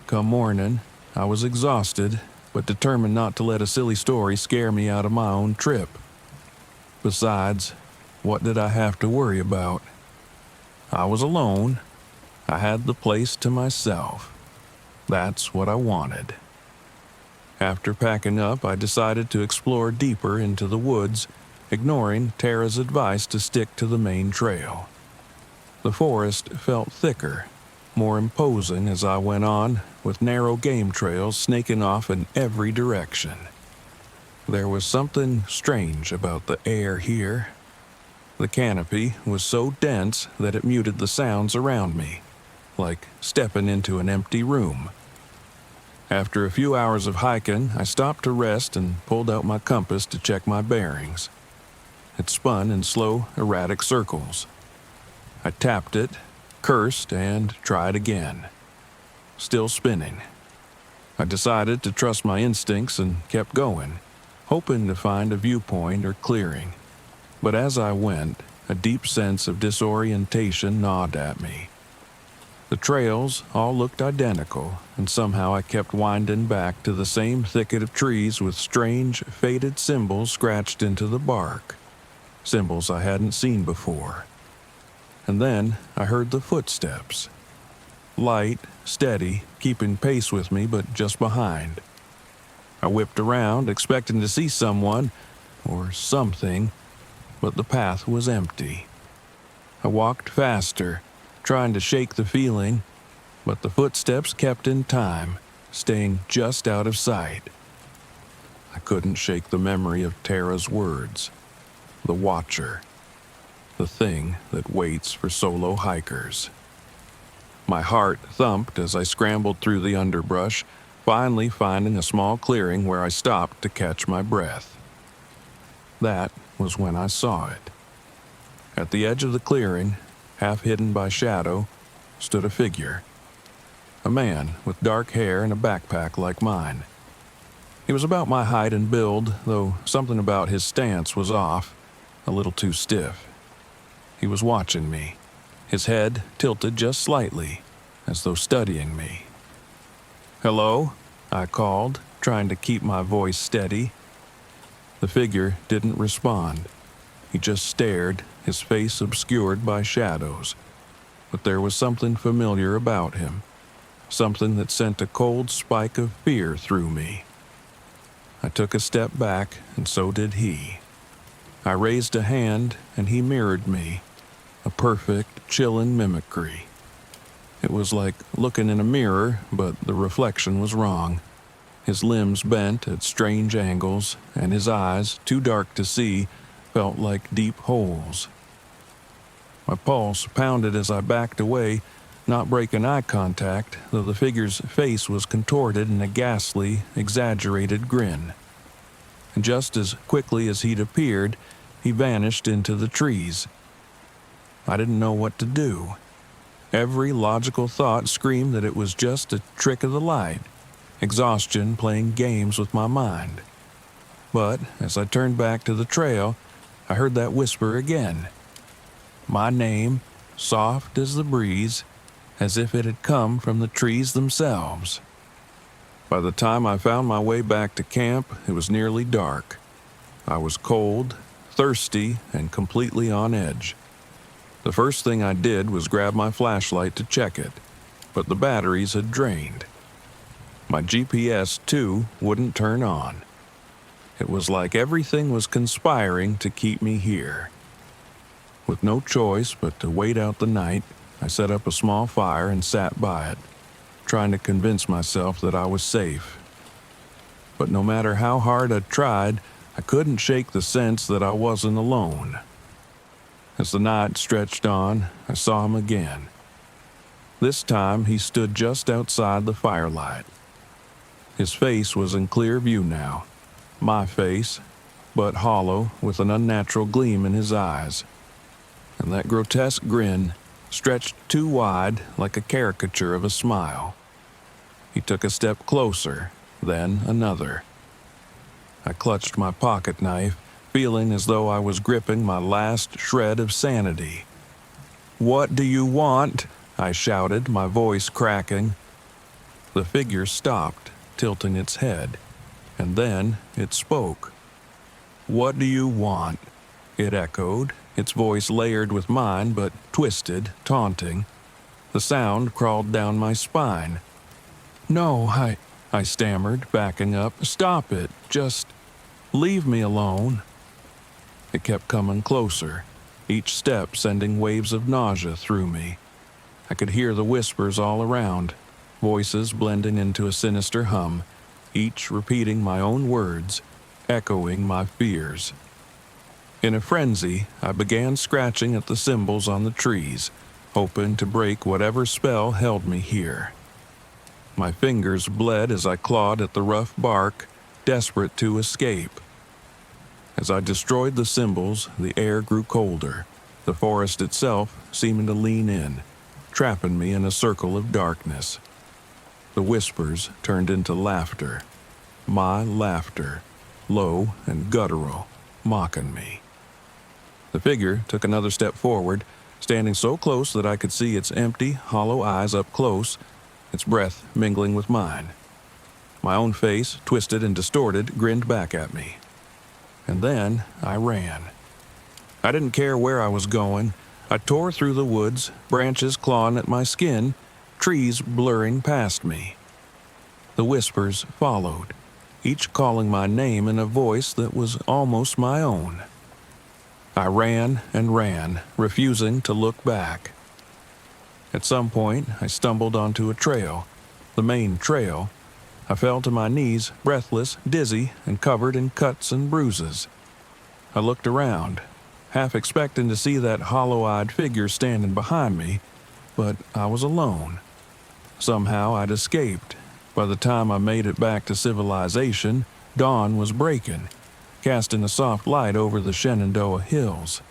Come morning, I was exhausted, but determined not to let a silly story scare me out of my own trip. Besides, what did I have to worry about? I was alone. I had the place to myself. That's what I wanted. After packing up, I decided to explore deeper into the woods, ignoring Tara's advice to stick to the main trail. The forest felt thicker, more imposing as I went on, with narrow game trails snaking off in every direction. There was something strange about the air here. The canopy was so dense that it muted the sounds around me, like stepping into an empty room. After a few hours of hiking, I stopped to rest and pulled out my compass to check my bearings. It spun in slow, erratic circles. I tapped it, cursed, and tried again. Still spinning. I decided to trust my instincts and kept going, hoping to find a viewpoint or clearing. But as I went, a deep sense of disorientation gnawed at me. The trails all looked identical, and somehow I kept winding back to the same thicket of trees with strange, faded symbols scratched into the bark. Symbols I hadn't seen before. And then I heard the footsteps. Light, steady, keeping pace with me, but just behind. I whipped around, expecting to see someone, or something, but the path was empty. I walked faster, trying to shake the feeling, but the footsteps kept in time, staying just out of sight. I couldn't shake the memory of Tara's words. the Watcher, the thing that waits for solo hikers. My heart thumped as I scrambled through the underbrush, finally finding a small clearing where I stopped to catch my breath. That was when I saw it. At the edge of the clearing, half hidden by shadow, stood a figure. A man with dark hair and a backpack like mine. He was about my height and build, though something about his stance was off, a little too stiff. He was watching me, his head tilted just slightly, as though studying me. "Hello?" I called, trying to keep my voice steady. The figure didn't respond. He just stared, his face obscured by shadows. But there was something familiar about him, something that sent a cold spike of fear through me. I took a step back, and so did he. I raised a hand, and he mirrored me, a perfect, chilling mimicry. It was like looking in a mirror, but the reflection was wrong. His limbs bent at strange angles, and his eyes, too dark to see, felt like deep holes. My pulse pounded as I backed away, not breaking eye contact, though the figure's face was contorted in a ghastly, exaggerated grin. And just as quickly as he'd appeared, he vanished into the trees. I didn't know what to do. Every logical thought screamed that it was just a trick of the light, exhaustion playing games with my mind. But as I turned back to the trail, I heard that whisper again. My name, soft as the breeze, as if it had come from the trees themselves. By the time I found my way back to camp, it was nearly dark. I was cold, thirsty, and completely on edge. The first thing I did was grab my flashlight to check it, but the batteries had drained. My GPS, too, wouldn't turn on. It was like everything was conspiring to keep me here. With no choice but to wait out the night, I set up a small fire and sat by it, trying to convince myself that I was safe. But no matter how hard I tried, I couldn't shake the sense that I wasn't alone. As the night stretched on, I saw him again. This time, he stood just outside the firelight. His face was in clear view now, my face, but hollow with an unnatural gleam in his eyes. And that grotesque grin stretched too wide like a caricature of a smile. He took a step closer, then another. I clutched my pocket knife, feeling as though I was gripping my last shred of sanity. "What do you want?" I shouted, my voice cracking. The figure stopped, tilting its head, and then it spoke. "What do you want?" it echoed, its voice layered with mine but twisted, taunting. The sound crawled down my spine. "No, I stammered, backing up. "Stop it. Just leave me alone." It kept coming closer, each step sending waves of nausea through me. I could hear the whispers all around, voices blending into a sinister hum, each repeating my own words, echoing my fears. In a frenzy, I began scratching at the symbols on the trees, hoping to break whatever spell held me here. My fingers bled as I clawed at the rough bark, desperate to escape. As I destroyed the symbols, the air grew colder, the forest itself seeming to lean in, trapping me in a circle of darkness. The whispers turned into laughter, my laughter, low and guttural, mocking me. The figure took another step forward, standing so close that I could see its empty, hollow eyes up close, its breath mingling with mine. My own face, twisted and distorted, grinned back at me. And then I ran. I didn't care where I was going. I tore through the woods, branches clawing at my skin, trees blurring past me. The whispers followed, each calling my name in a voice that was almost my own. I ran and ran, refusing to look back. At some point, I stumbled onto a trail, the main trail. I fell to my knees, breathless, dizzy, and covered in cuts and bruises. I looked around, half expecting to see that hollow-eyed figure standing behind me, but I was alone. Somehow I'd escaped. By the time I made it back to civilization, dawn was breaking, casting a soft light over the Shenandoah Hills.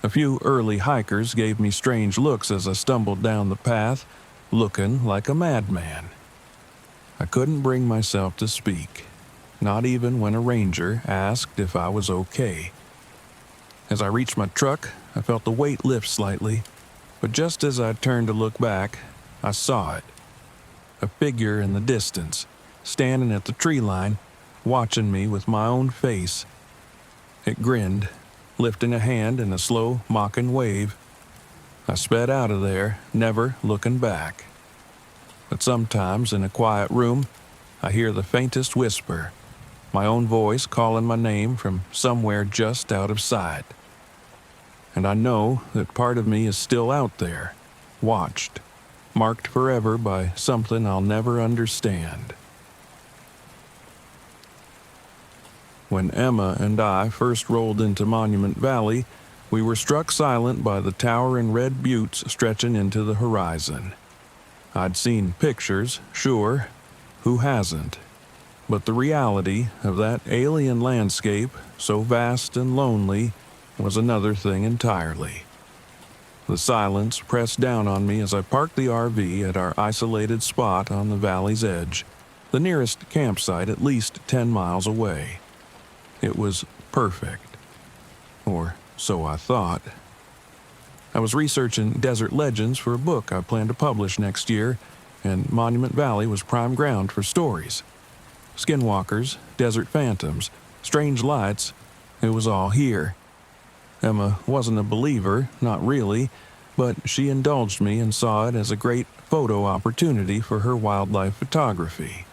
A few early hikers gave me strange looks as I stumbled down the path, looking like a madman. I couldn't bring myself to speak, not even when a ranger asked if I was okay. As I reached my truck, I felt the weight lift slightly, but just as I turned to look back, I saw it. A figure in the distance, standing at the tree line, watching me with my own face. It grinned, lifting a hand in a slow, mocking wave. I sped out of there, never looking back. But sometimes in a quiet room, I hear the faintest whisper, my own voice calling my name from somewhere just out of sight. And I know that part of me is still out there, watched, marked forever by something I'll never understand. When Emma and I first rolled into Monument Valley, we were struck silent by the towering red buttes stretching into the horizon. I'd seen pictures, sure, who hasn't? But the reality of that alien landscape, so vast and lonely, was another thing entirely. The silence pressed down on me as I parked the RV at our isolated spot on the valley's edge, the nearest campsite at least 10 miles away. It was perfect. Or so I thought. I was researching desert legends for a book I planned to publish next year, and Monument Valley was prime ground for stories. Skinwalkers, desert phantoms, strange lights, it was all here. Emma wasn't a believer, not really, but she indulged me and saw it as a great photo opportunity for her wildlife photography.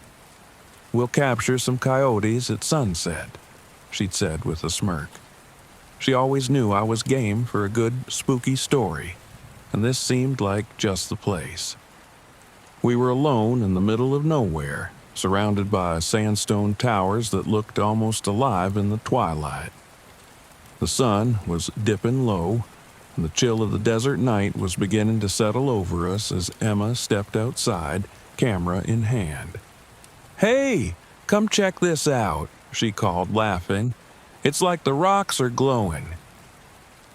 "We'll capture some coyotes at sunset," she'd said with a smirk. She always knew I was game for a good, spooky story, and this seemed like just the place. We were alone in the middle of nowhere, surrounded by sandstone towers that looked almost alive in the twilight. The sun was dipping low, and the chill of the desert night was beginning to settle over us as Emma stepped outside, camera in hand. "Hey, come check this out," she called, laughing. "It's like the rocks are glowing."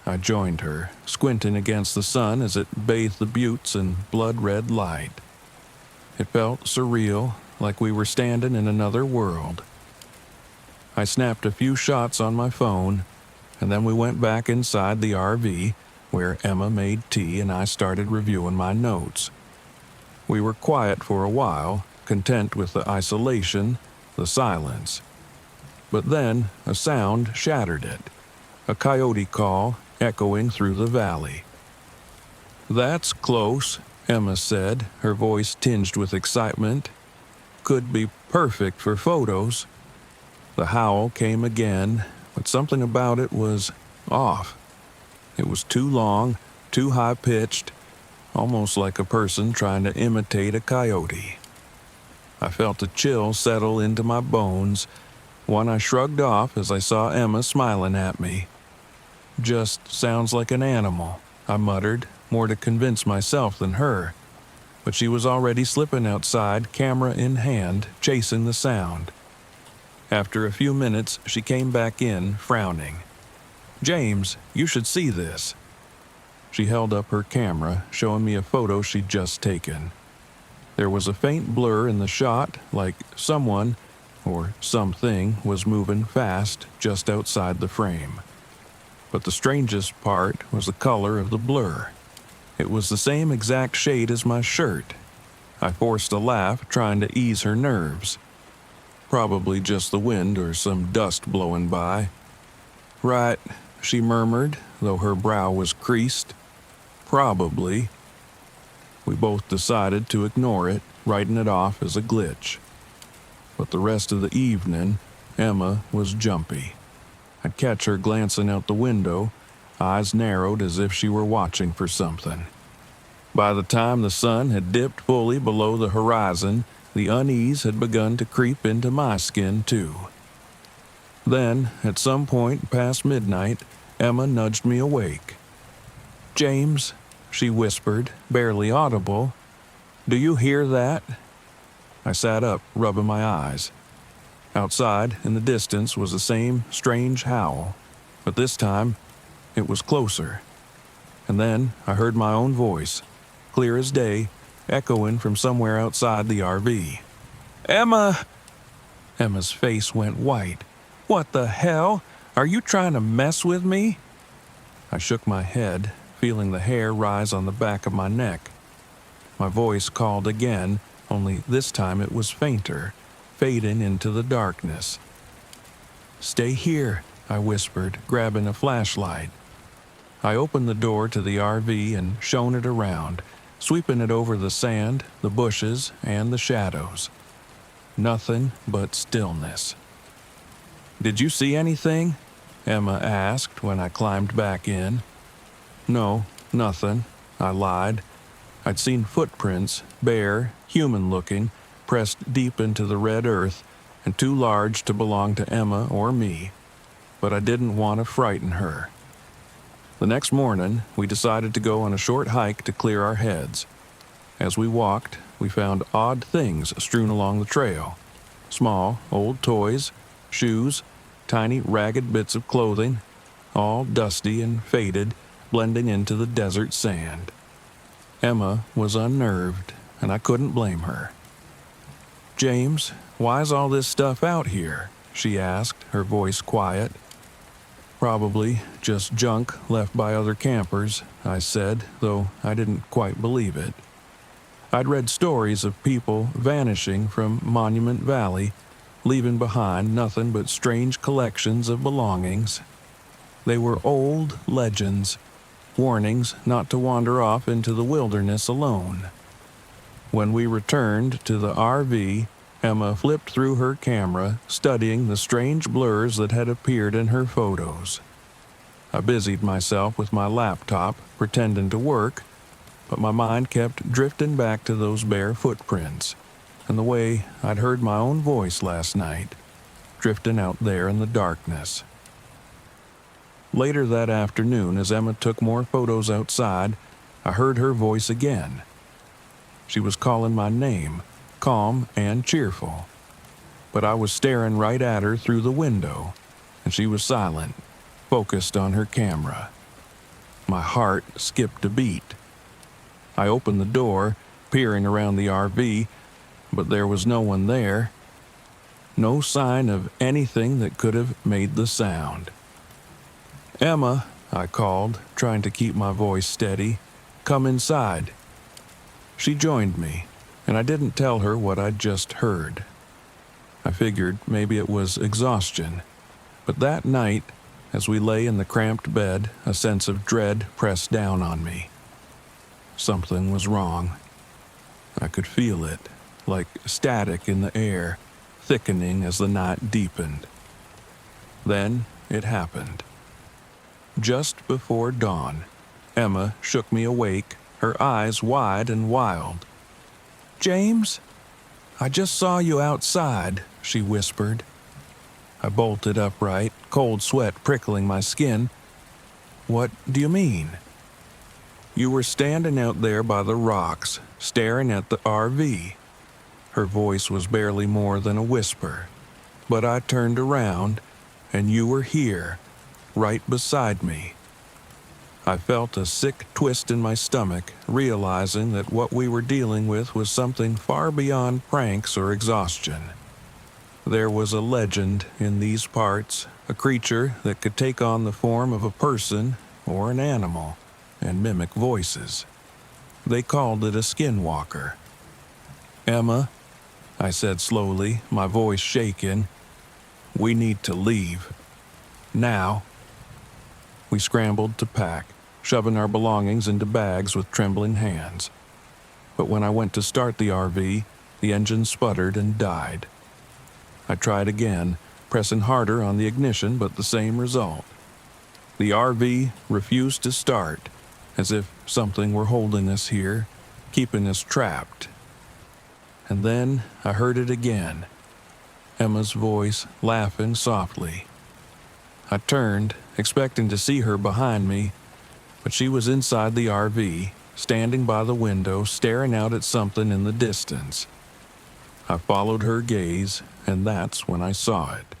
I joined her, squinting against the sun as it bathed the buttes in blood-red light. It felt surreal, like we were standing in another world. I snapped a few shots on my phone, and then we went back inside the RV, where Emma made tea and I started reviewing my notes. We were quiet for a while, content with the isolation, the silence. But then a sound shattered it, a coyote call echoing through the valley. "That's close," Emma said, her voice tinged with excitement. "Could be perfect for photos." The howl came again, but something about it was off. It was too long, too high-pitched, almost like a person trying to imitate a coyote. I felt a chill settle into my bones, one I shrugged off as I saw Emma smiling at me. "Just sounds like an animal," I muttered, more to convince myself than her. But she was already slipping outside, camera in hand, chasing the sound. After a few minutes, she came back in, frowning. "James, you should see this." She held up her camera, showing me a photo she'd just taken. There was a faint blur in the shot, like someone, or something, was moving fast just outside the frame. But the strangest part was the color of the blur. It was the same exact shade as my shirt. I forced a laugh, trying to ease her nerves. Probably just the wind or some dust blowing by. "Right," she murmured, though her brow was creased. "Probably." We both decided to ignore it, writing it off as a glitch. But the rest of the evening, Emma was jumpy. I'd catch her glancing out the window, eyes narrowed as if she were watching for something. By the time the sun had dipped fully below the horizon, the unease had begun to creep into my skin too. Then, at some point past midnight, Emma nudged me awake. "James," she whispered, barely audible, "do you hear that?" I sat up, rubbing my eyes. Outside, in the distance, was the same strange howl, but this time, it was closer. And then I heard my own voice, clear as day, echoing from somewhere outside the RV. "Emma!" Emma's face went white. "What the hell? Are you trying to mess with me?" I shook my head, feeling the hair rise on the back of my neck. My voice called again, only this time it was fainter, fading into the darkness. "Stay here," I whispered, grabbing a flashlight. I opened the door to the RV and shone it around, sweeping it over the sand, the bushes, and the shadows. Nothing but stillness. "Did you see anything?" Emma asked when I climbed back in. "No, nothing," I lied. I'd seen footprints, bare, human-looking, pressed deep into the red earth, and too large to belong to Emma or me. But I didn't want to frighten her. The next morning, we decided to go on a short hike to clear our heads. As we walked, we found odd things strewn along the trail. Small, old toys, shoes, tiny ragged bits of clothing, all dusty and faded, blending into the desert sand. Emma was unnerved, and I couldn't blame her. "James, why's all this stuff out here?" she asked, her voice quiet. "Probably just junk left by other campers," I said, though I didn't quite believe it. I'd read stories of people vanishing from Monument Valley, leaving behind nothing but strange collections of belongings. They were old legends, warnings not to wander off into the wilderness alone. When we returned to the RV, Emma flipped through her camera, studying the strange blurs that had appeared in her photos. I busied myself with my laptop, pretending to work, but my mind kept drifting back to those bare footprints, and the way I'd heard my own voice last night, drifting out there in the darkness. Later that afternoon, as Emma took more photos outside, I heard her voice again. She was calling my name, calm and cheerful. But I was staring right at her through the window, and she was silent, focused on her camera. My heart skipped a beat. I opened the door, peering around the RV, but there was no one there. No sign of anything that could have made the sound. "Emma," I called, trying to keep my voice steady, "come inside." She joined me, and I didn't tell her what I'd just heard. I figured maybe it was exhaustion, but that night, as we lay in the cramped bed, a sense of dread pressed down on me. Something was wrong. I could feel it, like static in the air, thickening as the night deepened. Then it happened. Just before dawn, Emma shook me awake, her eyes wide and wild. "James, I just saw you outside," she whispered. I bolted upright, cold sweat prickling my skin. "What do you mean?" "You were standing out there by the rocks, staring at the RV." Her voice was barely more than a whisper, but I turned around, and you were here, right beside me. I felt a sick twist in my stomach, realizing that what we were dealing with was something far beyond pranks or exhaustion. There was a legend in these parts, a creature that could take on the form of a person or an animal and mimic voices. They called it a skinwalker. "Emma," I said slowly, my voice shaking, "we need to leave. Now." We scrambled to pack, shoving our belongings into bags with trembling hands. But when I went to start the RV, the engine sputtered and died. I tried again, pressing harder on the ignition, but the same result. The RV refused to start, as if something were holding us here, keeping us trapped. And then I heard it again, Emma's voice laughing softly. I turned, expecting to see her behind me, but she was inside the RV, standing by the window, staring out at something in the distance. I followed her gaze, and that's when I saw it.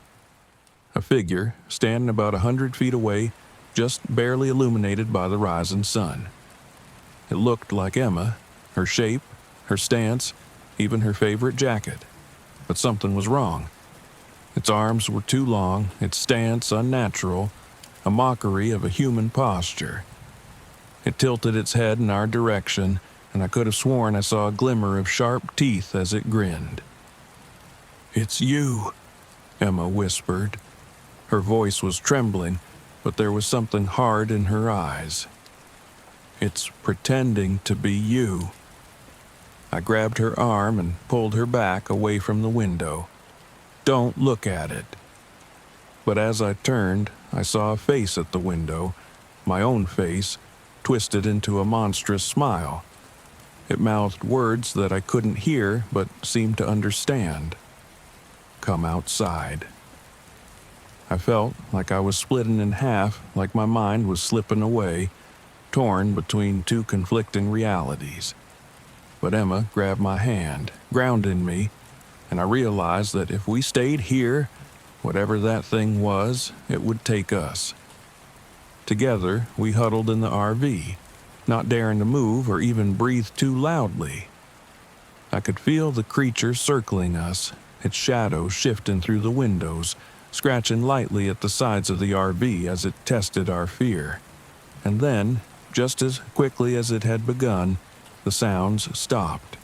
A figure, standing about 100 feet away, just barely illuminated by the rising sun. It looked like Emma, her shape, her stance, even her favorite jacket. But something was wrong. Its arms were too long, its stance unnatural, a mockery of a human posture. It tilted its head in our direction, and I could have sworn I saw a glimmer of sharp teeth as it grinned. "It's you," Emma whispered. Her voice was trembling, but there was something hard in her eyes. "It's pretending to be you." I grabbed her arm and pulled her back away from the window. "Don't look at it." But as I turned, I saw a face at the window, my own face, twisted into a monstrous smile. It mouthed words that I couldn't hear but seemed to understand. "Come outside." I felt like I was splitting in half, like my mind was slipping away, torn between two conflicting realities. But Emma grabbed my hand, grounding me, and I realized that if we stayed here, whatever that thing was, it would take us. Together, we huddled in the RV, not daring to move or even breathe too loudly. I could feel the creature circling us, its shadow shifting through the windows, scratching lightly at the sides of the RV as it tested our fear. And then, just as quickly as it had begun, the sounds stopped.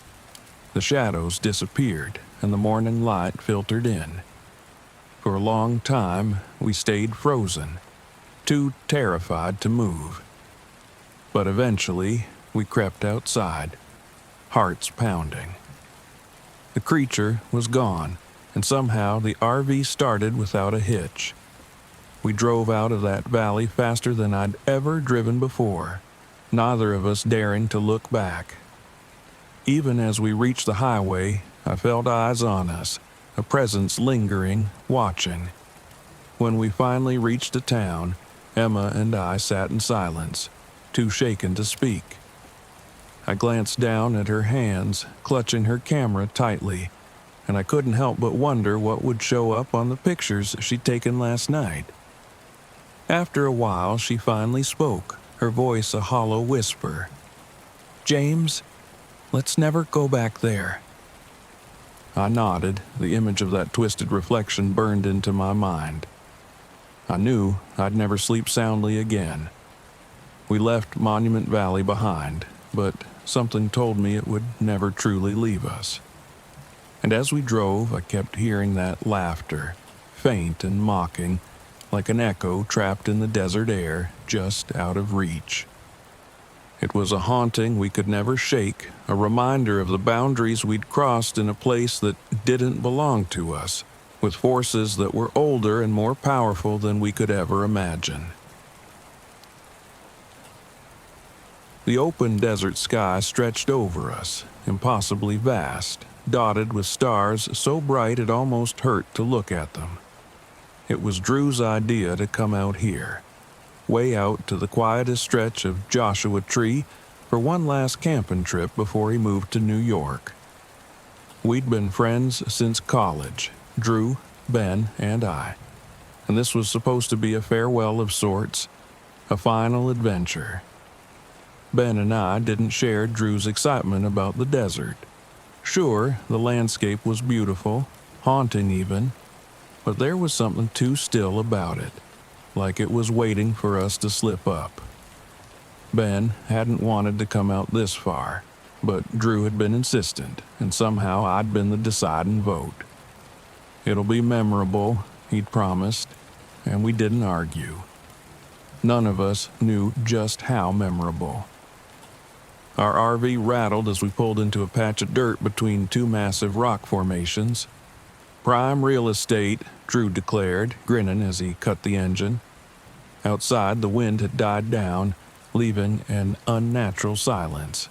The shadows disappeared, and the morning light filtered in. For a long time, we stayed frozen, too terrified to move. But eventually, we crept outside, hearts pounding. The creature was gone, and somehow the RV started without a hitch. We drove out of that valley faster than I'd ever driven before, neither of us daring to look back. Even as we reached the highway, I felt eyes on us, a presence lingering, watching. When we finally reached the town, Emma and I sat in silence, too shaken to speak. I glanced down at her hands, clutching her camera tightly, and I couldn't help but wonder what would show up on the pictures she'd taken last night. After a while, she finally spoke, her voice a hollow whisper. "James, let's never go back there." I nodded, the image of that twisted reflection burned into my mind. I knew I'd never sleep soundly again. We left Monument Valley behind, but something told me it would never truly leave us. And as we drove, I kept hearing that laughter, faint and mocking, like an echo trapped in the desert air, just out of reach. It was a haunting we could never shake, a reminder of the boundaries we'd crossed in a place that didn't belong to us, with forces that were older and more powerful than we could ever imagine. The open desert sky stretched over us, impossibly vast, dotted with stars so bright it almost hurt to look at them. It was Drew's idea to come out here, way out to the quietest stretch of Joshua Tree, for one last camping trip before he moved to New York. We'd been friends since college, Drew, Ben, and I, and this was supposed to be a farewell of sorts, a final adventure. Ben and I didn't share Drew's excitement about the desert. Sure, the landscape was beautiful, haunting even, but there was something too still about it, like it was waiting for us to slip up. Ben hadn't wanted to come out this far, but Drew had been insistent, and somehow I'd been the deciding vote. "It'll be memorable," he'd promised, and we didn't argue. None of us knew just how memorable. Our RV rattled as we pulled into a patch of dirt between two massive rock formations. "Prime real estate," Drew declared, grinning as he cut the engine. Outside, the wind had died down, leaving an unnatural silence.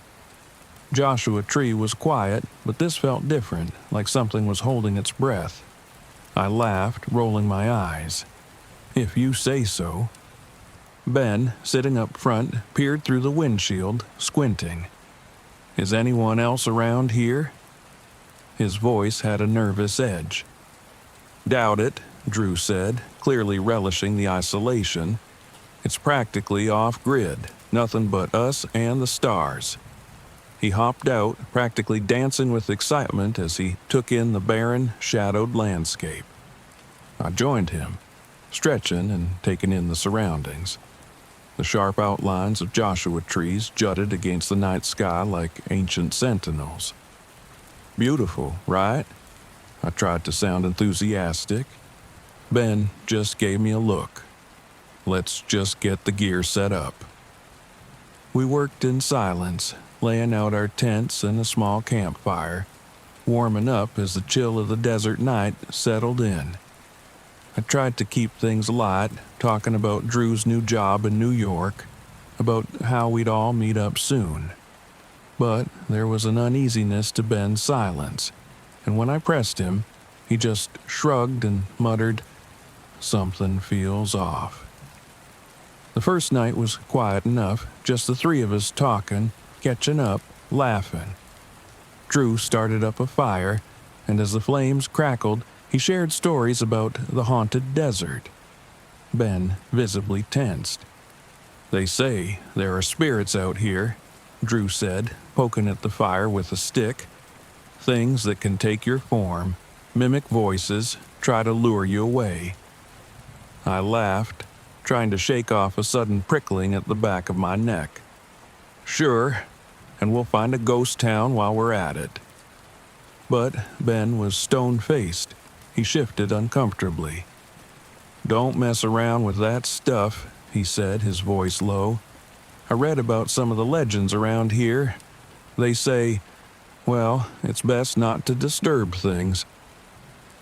Joshua Tree was quiet, but this felt different, like something was holding its breath. I laughed, rolling my eyes. If you say so. Ben, sitting up front, peered through the windshield, squinting. Is anyone else around here? His voice had a nervous edge. Doubt it, Drew said, clearly relishing the isolation. It's practically off-grid, nothing but us and the stars. He hopped out, practically dancing with excitement as he took in the barren, shadowed landscape. I joined him, stretching and taking in the surroundings. The sharp outlines of Joshua trees jutted against the night sky like ancient sentinels. Beautiful, right? I tried to sound enthusiastic. Ben just gave me a look. Let's just get the gear set up. We worked in silence, laying out our tents and a small campfire, warming up as the chill of the desert night settled in. I tried to keep things light, talking about Drew's new job in New York, about how we'd all meet up soon. But there was an uneasiness to Ben's silence, and when I pressed him, he just shrugged and muttered, "Something feels off." The first night was quiet enough, just the three of us talking, catching up, laughing. Drew started up a fire, and as the flames crackled, he shared stories about the haunted desert. Ben visibly tensed. They say there are spirits out here, Drew said, poking at the fire with a stick. Things that can take your form, mimic voices, try to lure you away. I laughed, trying to shake off a sudden prickling at the back of my neck. Sure, and we'll find a ghost town while we're at it. But Ben was stone-faced. He shifted uncomfortably. Don't mess around with that stuff, he said, his voice low. I read about some of the legends around here. They say, well, it's best not to disturb things.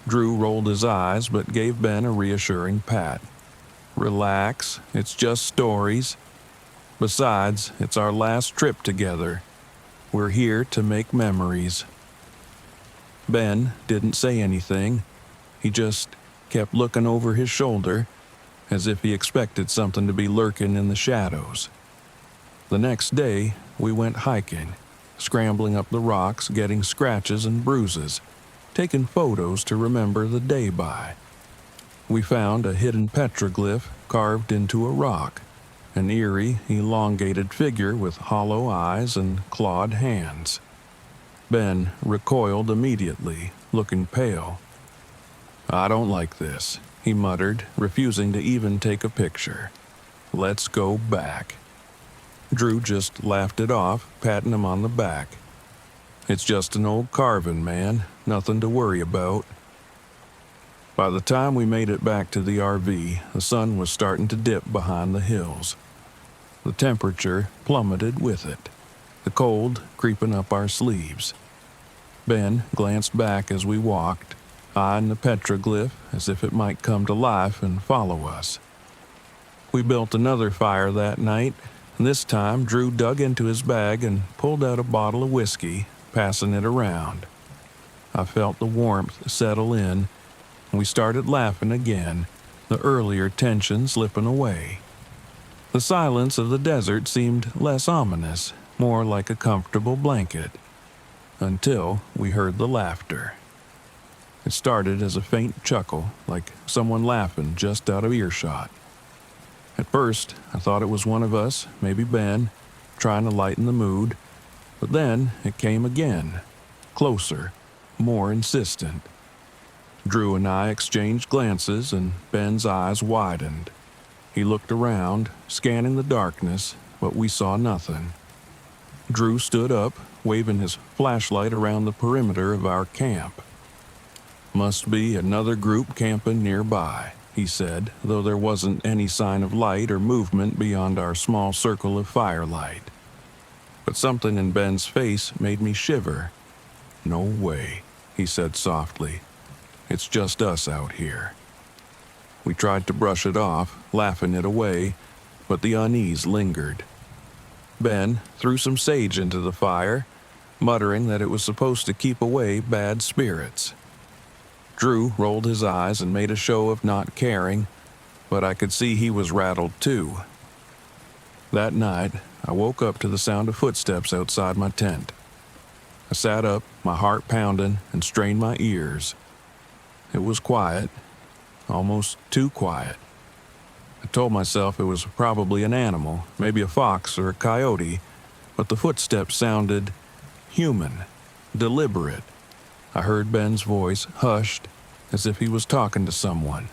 Drew rolled his eyes but gave Ben a reassuring pat. Relax, it's just stories. Besides, it's our last trip together. We're here to make memories. Ben didn't say anything. He just kept looking over his shoulder, as if he expected something to be lurking in the shadows. The next day, we went hiking, scrambling up the rocks, getting scratches and bruises, taking photos to remember the day by. We found a hidden petroglyph carved into a rock, an eerie, elongated figure with hollow eyes and clawed hands. Ben recoiled immediately, looking pale. I don't like this, he muttered, refusing to even take a picture. Let's go back. Drew just laughed it off, patting him on the back. It's just an old carving, man, nothing to worry about. By the time we made it back to the RV, the sun was starting to dip behind the hills. The temperature plummeted with it, the cold creeping up our sleeves. Ben glanced back as we walked, eyeing the petroglyph as if it might come to life and follow us. We built another fire that night, and this time Drew dug into his bag and pulled out a bottle of whiskey, passing it around. I felt the warmth settle in, and we started laughing again, the earlier tension slipping away. The silence of the desert seemed less ominous, more like a comfortable blanket, until we heard the laughter. It started as a faint chuckle, like someone laughing just out of earshot. At first, I thought it was one of us, maybe Ben, trying to lighten the mood, but then it came again, closer, more insistent. Drew and I exchanged glances, and Ben's eyes widened. He looked around, scanning the darkness, but we saw nothing. Drew stood up, waving his flashlight around the perimeter of our camp. Must be another group camping nearby, he said, though there wasn't any sign of light or movement beyond our small circle of firelight. But something in Ben's face made me shiver. No way, he said softly. It's just us out here. We tried to brush it off, laughing it away, but the unease lingered. Ben threw some sage into the fire, muttering that it was supposed to keep away bad spirits. Drew rolled his eyes and made a show of not caring, but I could see he was rattled too. That night, I woke up to the sound of footsteps outside my tent. I sat up, my heart pounding, and strained my ears. It was quiet, almost too quiet. I told myself it was probably an animal, maybe a fox or a coyote, but the footsteps sounded human, deliberate. I heard Ben's voice, hushed, as if he was talking to someone.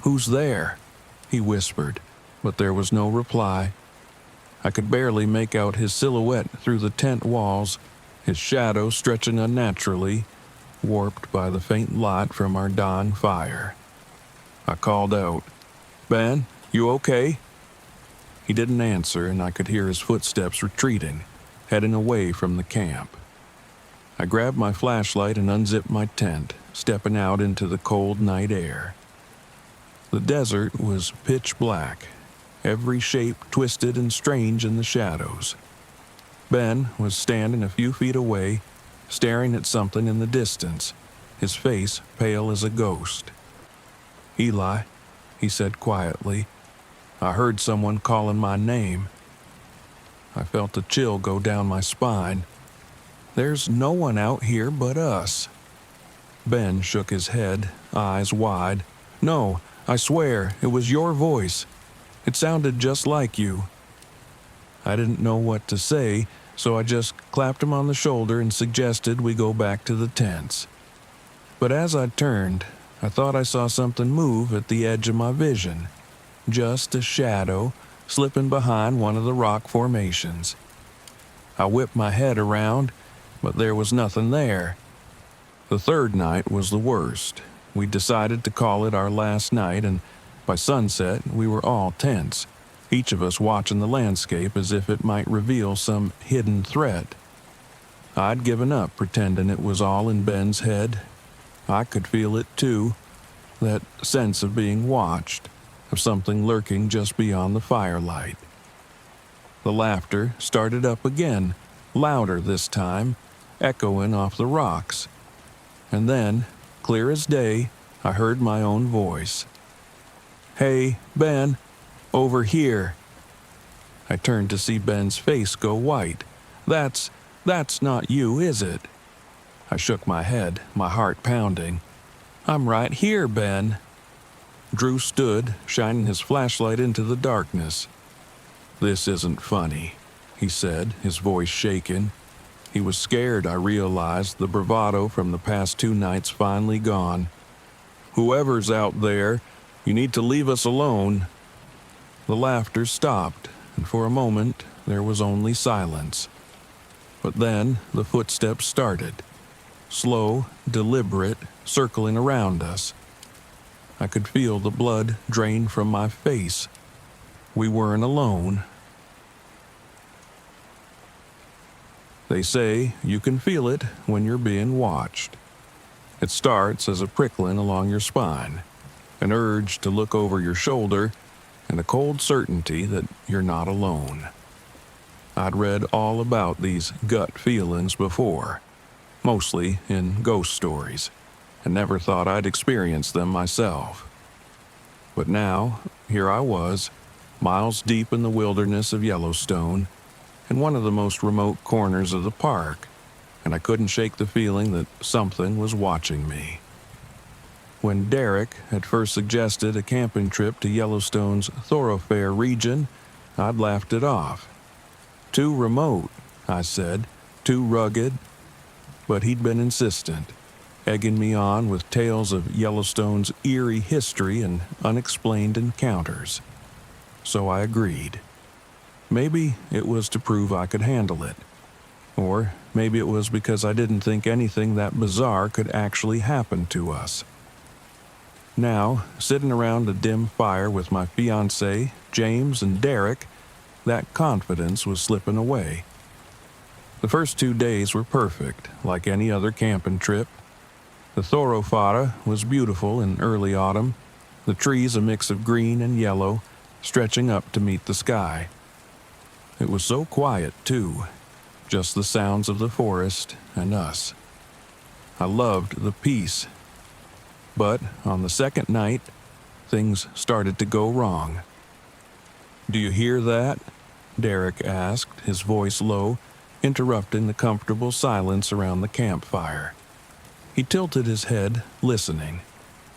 "Who's there?" he whispered, but there was no reply. I could barely make out his silhouette through the tent walls, his shadow stretching unnaturally, warped by the faint light from our dying fire. I called out, "Ben, you okay?" He didn't answer, and I could hear his footsteps retreating, heading away from the camp. I grabbed my flashlight and unzipped my tent, stepping out into the cold night air. The desert was pitch black, every shape twisted and strange in the shadows. Ben was standing a few feet away, staring at something in the distance, his face pale as a ghost. "Eli," he said quietly, "I heard someone calling my name." I felt a chill go down my spine. "There's no one out here but us." Ben shook his head, eyes wide. "No, I swear, it was your voice. It sounded just like you." I didn't know what to say, so I just clapped him on the shoulder and suggested we go back to the tents. But as I turned, I thought I saw something move at the edge of my vision. Just a shadow slipping behind one of the rock formations. I whipped my head around, but there was nothing there. The third night was the worst. We decided to call it our last night, and by sunset we were all tense, each of us watching the landscape as if it might reveal some hidden threat. I'd given up pretending it was all in Ben's head. I could feel it too, that sense of being watched, of something lurking just beyond the firelight. The laughter started up again, louder this time, echoing off the rocks. And then, clear as day, I heard my own voice. "Hey, Ben, over here." I turned to see Ben's face go white. That's not you, is it?" I shook my head, my heart pounding. "I'm right here, Ben." Drew stood, shining his flashlight into the darkness. "This isn't funny," he said, his voice shaking. He was scared, I realized, the bravado from the past 2 nights finally gone. "Whoever's out there, you need to leave us alone." The laughter stopped, and for a moment there was only silence. But then the footsteps started, slow, deliberate, circling around us. I could feel the blood drain from my face. We weren't alone. They say you can feel it when you're being watched. It starts as a prickling along your spine, an urge to look over your shoulder, and a cold certainty that you're not alone. I'd read all about these gut feelings before, mostly in ghost stories, and never thought I'd experience them myself. But now, here I was, miles deep in the wilderness of Yellowstone, in one of the most remote corners of the park, and I couldn't shake the feeling that something was watching me. When Derek had first suggested a camping trip to Yellowstone's thorofare region, I'd laughed it off. Too remote, I said, too rugged. But he'd been insistent, egging me on with tales of Yellowstone's eerie history and unexplained encounters. So I agreed. Maybe it was to prove I could handle it. Or maybe it was because I didn't think anything that bizarre could actually happen to us. Now, sitting around a dim fire with my fiancé, James, and Derek, that confidence was slipping away. The first 2 days were perfect, like any other camping trip. The thorofare was beautiful in early autumn, the trees a mix of green and yellow, stretching up to meet the sky. It was so quiet, too, just the sounds of the forest and us. I loved the peace. But on the second night, things started to go wrong. "Do you hear that?" Derek asked, his voice low, interrupting the comfortable silence around the campfire. He tilted his head, listening.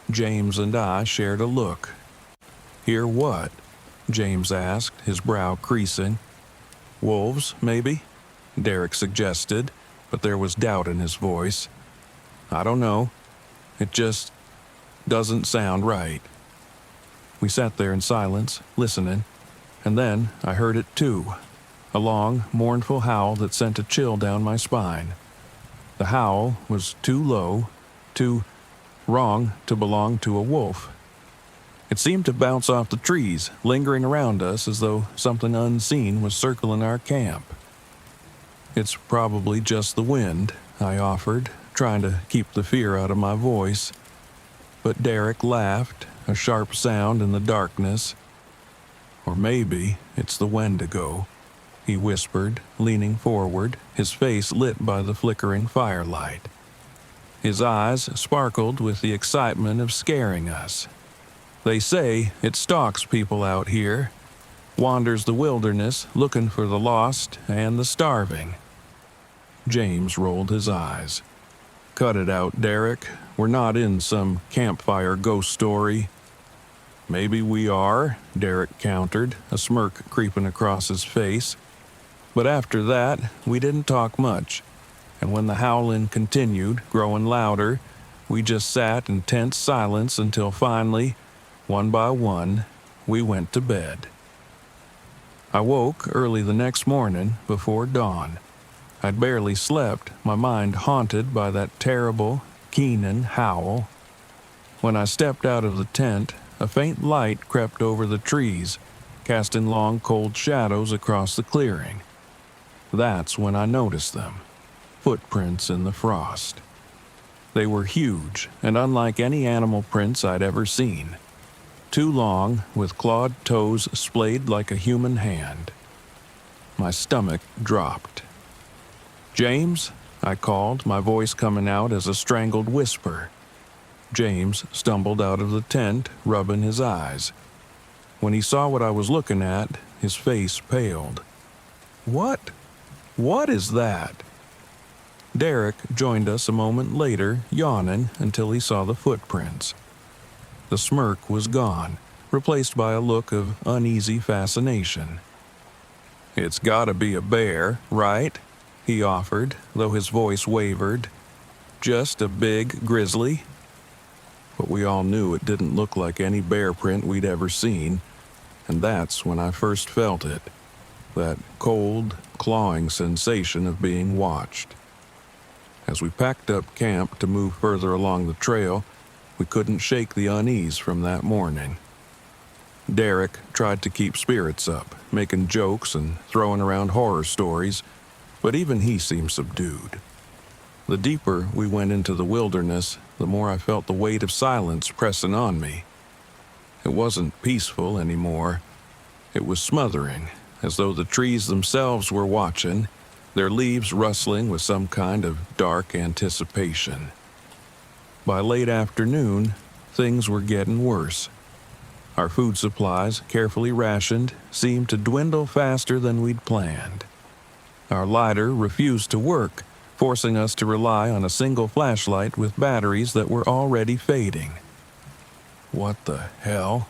James and I shared a look. "Hear what?" James asked, his brow creasing. "Wolves, maybe?" Derek suggested, but there was doubt in his voice. "I don't know. It just doesn't sound right." We sat there in silence, listening, and then I heard it too, a long, mournful howl that sent a chill down my spine. The howl was too low, too wrong to belong to a wolf. It seemed to bounce off the trees, lingering around us as though something unseen was circling our camp. "It's probably just the wind," I offered, trying to keep the fear out of my voice. But Derek laughed, a sharp sound in the darkness. "Or maybe it's the wendigo," he whispered, leaning forward, his face lit by the flickering firelight. His eyes sparkled with the excitement of scaring us. "They say it stalks people out here, wanders the wilderness looking for the lost and the starving." James rolled his eyes. "Cut it out, Derek. We're not in some campfire ghost story." "Maybe we are," Derek countered, a smirk creeping across his face. But after that, we didn't talk much, and when the howling continued, growing louder, we just sat in tense silence until finally, one by one, we went to bed. I woke early the next morning before dawn. I'd barely slept, my mind haunted by that terrible, keening howl. When I stepped out of the tent, a faint light crept over the trees, casting long, cold shadows across the clearing. That's when I noticed them, footprints in the frost. They were huge and unlike any animal prints I'd ever seen. Too long, with clawed toes splayed like a human hand. My stomach dropped. "James," I called, my voice coming out as a strangled whisper. James stumbled out of the tent, rubbing his eyes. When he saw what I was looking at, his face paled. What is that?" Derek joined us a moment later, yawning until he saw the footprints. The smirk was gone, replaced by a look of uneasy fascination. "It's gotta be a bear, right?" he offered, though his voice wavered. "Just a big grizzly?" But we all knew it didn't look like any bear print we'd ever seen, and that's when I first felt it, that cold, clawing sensation of being watched. As we packed up camp to move further along the trail, we couldn't shake the unease from that morning. Derek tried to keep spirits up, making jokes and throwing around horror stories, but even he seemed subdued. The deeper we went into the wilderness, the more I felt the weight of silence pressing on me. It wasn't peaceful anymore. It was smothering, as though the trees themselves were watching, their leaves rustling with some kind of dark anticipation. By late afternoon, things were getting worse. Our food supplies, carefully rationed, seemed to dwindle faster than we'd planned. Our lighter refused to work, forcing us to rely on a single flashlight with batteries that were already fading. "What the hell?"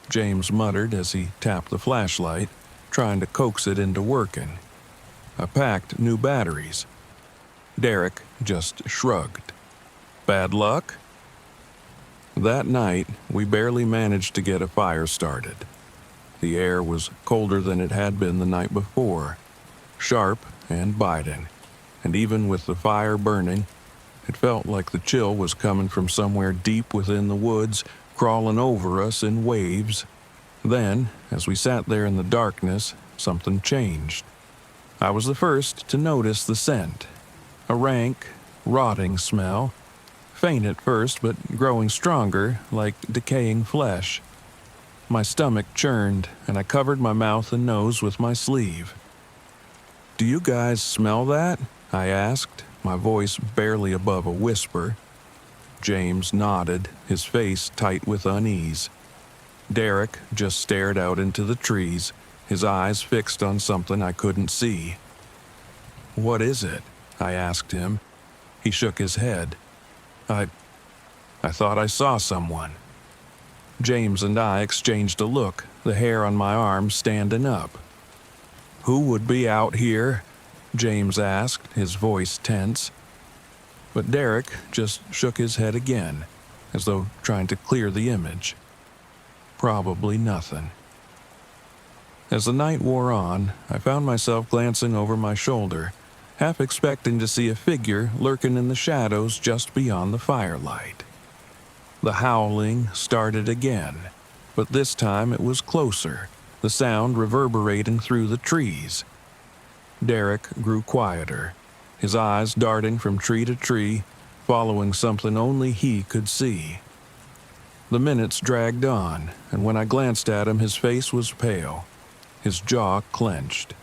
James muttered as he tapped the flashlight, trying to coax it into working. I packed new batteries. Derek just shrugged. "Bad luck?" That night, we barely managed to get a fire started. The air was colder than it had been the night before, sharp and biting, and even with the fire burning, it felt like the chill was coming from somewhere deep within the woods, crawling over us in waves. Then, as we sat there in the darkness, something changed. I was the first to notice the scent, a rank, rotting smell, faint at first but growing stronger like decaying flesh. My stomach churned, and I covered my mouth and nose with my sleeve. "Do you guys smell that?" I asked, my voice barely above a whisper. James nodded, his face tight with unease. Derek just stared out into the trees, his eyes fixed on something I couldn't see. "What is it?" I asked him. He shook his head. I thought I saw someone." James and I exchanged a look, the hair on my arm standing up. "Who would be out here?" James asked, his voice tense. But Derek just shook his head again, as though trying to clear the image. Probably nothing. As the night wore on, I found myself glancing over my shoulder, half expecting to see a figure lurking in the shadows just beyond the firelight. The howling started again, but this time it was closer, the sound reverberating through the trees. Derek grew quieter, his eyes darting from tree to tree, following something only he could see. The minutes dragged on, and when I glanced at him, his face was pale, his jaw clenched.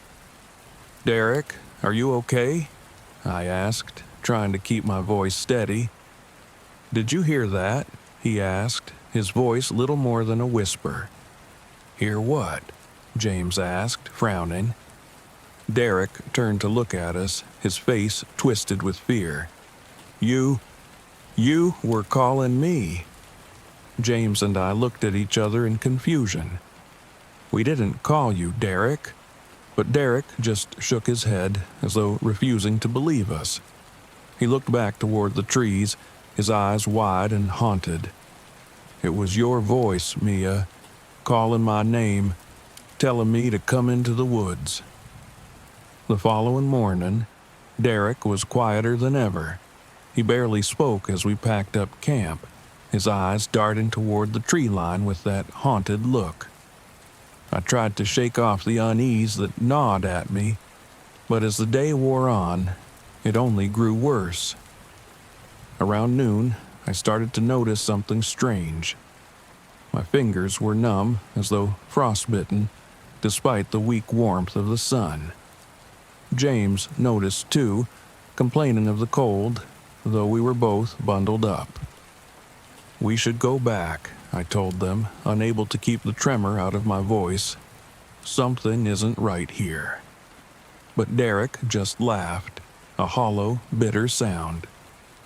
"Derek, are you okay?" I asked, trying to keep my voice steady. "Did you hear that?" he asked, his voice little more than a whisper. "Hear what?" James asked, frowning. Derek turned to look at us, his face twisted with fear. You were calling me." James and I looked at each other in confusion. "We didn't call you, Derek." But Derek just shook his head, as though refusing to believe us. He looked back toward the trees, his eyes wide and haunted. "It was your voice, Mia, calling my name, telling me to come into the woods." The following morning, Derek was quieter than ever. He barely spoke as we packed up camp, his eyes darting toward the tree line with that haunted look. I tried to shake off the unease that gnawed at me, but as the day wore on, it only grew worse. Around noon, I started to notice something strange. My fingers were numb, as though frostbitten, despite the weak warmth of the sun. James noticed too, complaining of the cold, though we were both bundled up. "We should go back," I told them, unable to keep the tremor out of my voice. "Something isn't right here." But Derek just laughed, a hollow, bitter sound.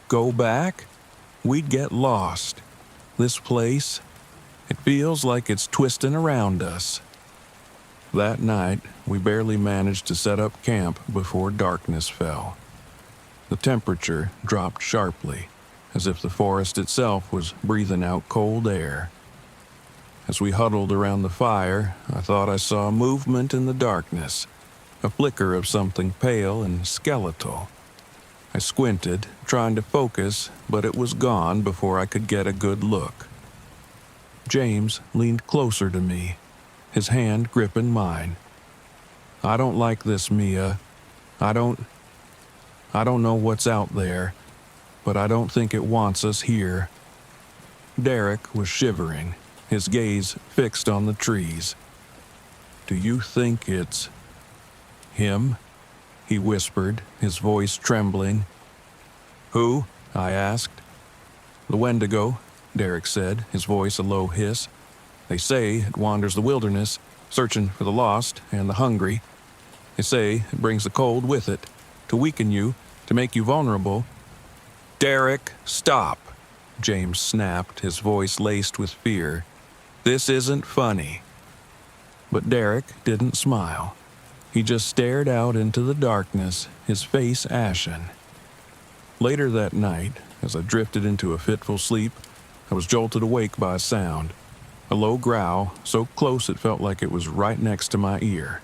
"Go back? We'd get lost. This place, it feels like it's twisting around us." That night, we barely managed to set up camp before darkness fell. The temperature dropped sharply, as if the forest itself was breathing out cold air. As we huddled around the fire, I thought I saw movement in the darkness, a flicker of something pale and skeletal. I squinted, trying to focus, but it was gone before I could get a good look. James leaned closer to me, his hand gripping mine. "I don't like this, Mia. I don't know what's out there, but I don't think it wants us here." Derek was shivering, his gaze fixed on the trees. "Do you think it's him?" he whispered, his voice trembling. "Who?" I asked. "The wendigo," Derek said, his voice a low hiss. "They say it wanders the wilderness, searching for the lost and the hungry. They say it brings the cold with it, to weaken you, to make you vulnerable." "Derek, stop!" James snapped, his voice laced with fear. "This isn't funny." But Derek didn't smile. He just stared out into the darkness, his face ashen. Later that night, as I drifted into a fitful sleep, I was jolted awake by a sound. A low growl, so close it felt like it was right next to my ear.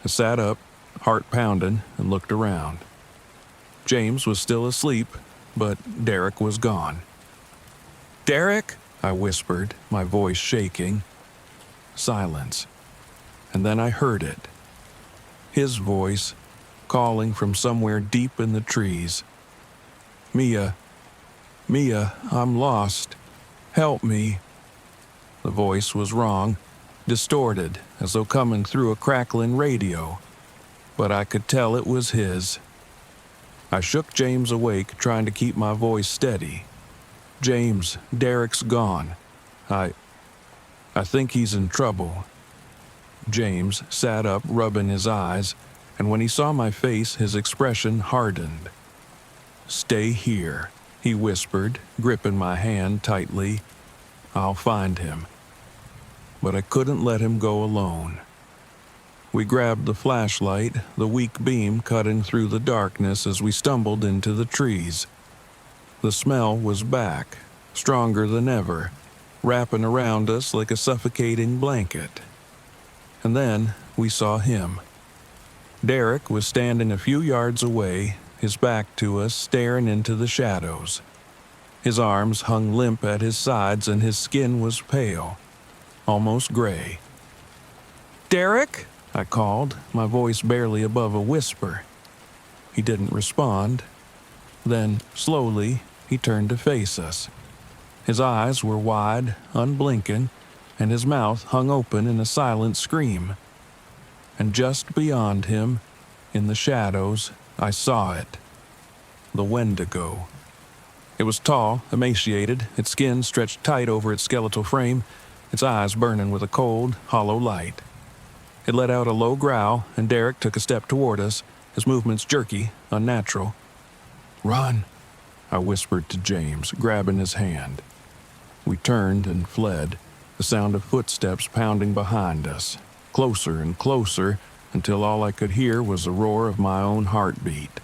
I sat up, heart pounding, and looked around. James was still asleep, but Derek was gone. "Derek?" I whispered, my voice shaking. Silence. And then I heard it. His voice, calling from somewhere deep in the trees. "Mia, I'm lost. Help me." The voice was wrong, distorted, as though coming through a crackling radio. But I could tell it was his. I shook James awake, trying to keep my voice steady. "James, Derek's gone. I I think he's in trouble." James sat up, rubbing his eyes, and when he saw my face, his expression hardened. "Stay here," he whispered, gripping my hand tightly. "I'll find him." But I couldn't let him go alone. We grabbed the flashlight, the weak beam cutting through the darkness as we stumbled into the trees. The smell was back, stronger than ever, wrapping around us like a suffocating blanket. And then we saw him. Derek was standing a few yards away, his back to us, staring into the shadows. His arms hung limp at his sides and his skin was pale, almost gray. "Derek?" I called, my voice barely above a whisper. He didn't respond. Then, slowly, he turned to face us. His eyes were wide, unblinking, and his mouth hung open in a silent scream. And just beyond him, in the shadows, I saw it. The Wendigo. It was tall, emaciated, its skin stretched tight over its skeletal frame, its eyes burning with a cold, hollow light. It let out a low growl, and Derek took a step toward us, his movements jerky, unnatural. "Run," I whispered to James, grabbing his hand. We turned and fled, the sound of footsteps pounding behind us, closer and closer, until all I could hear was the roar of my own heartbeat.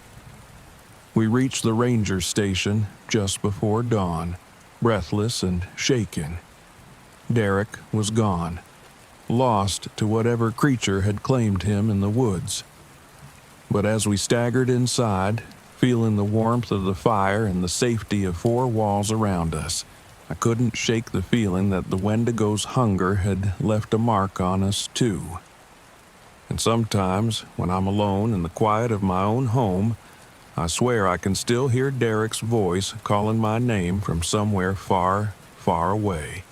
We reached the ranger station just before dawn, breathless and shaken. Derek was gone, lost to whatever creature had claimed him in the woods. But as we staggered inside, feeling the warmth of the fire and the safety of four walls around us, I couldn't shake the feeling that the Wendigo's hunger had left a mark on us too. And sometimes, when I'm alone in the quiet of my own home, I swear I can still hear Derek's voice calling my name from somewhere far, far away.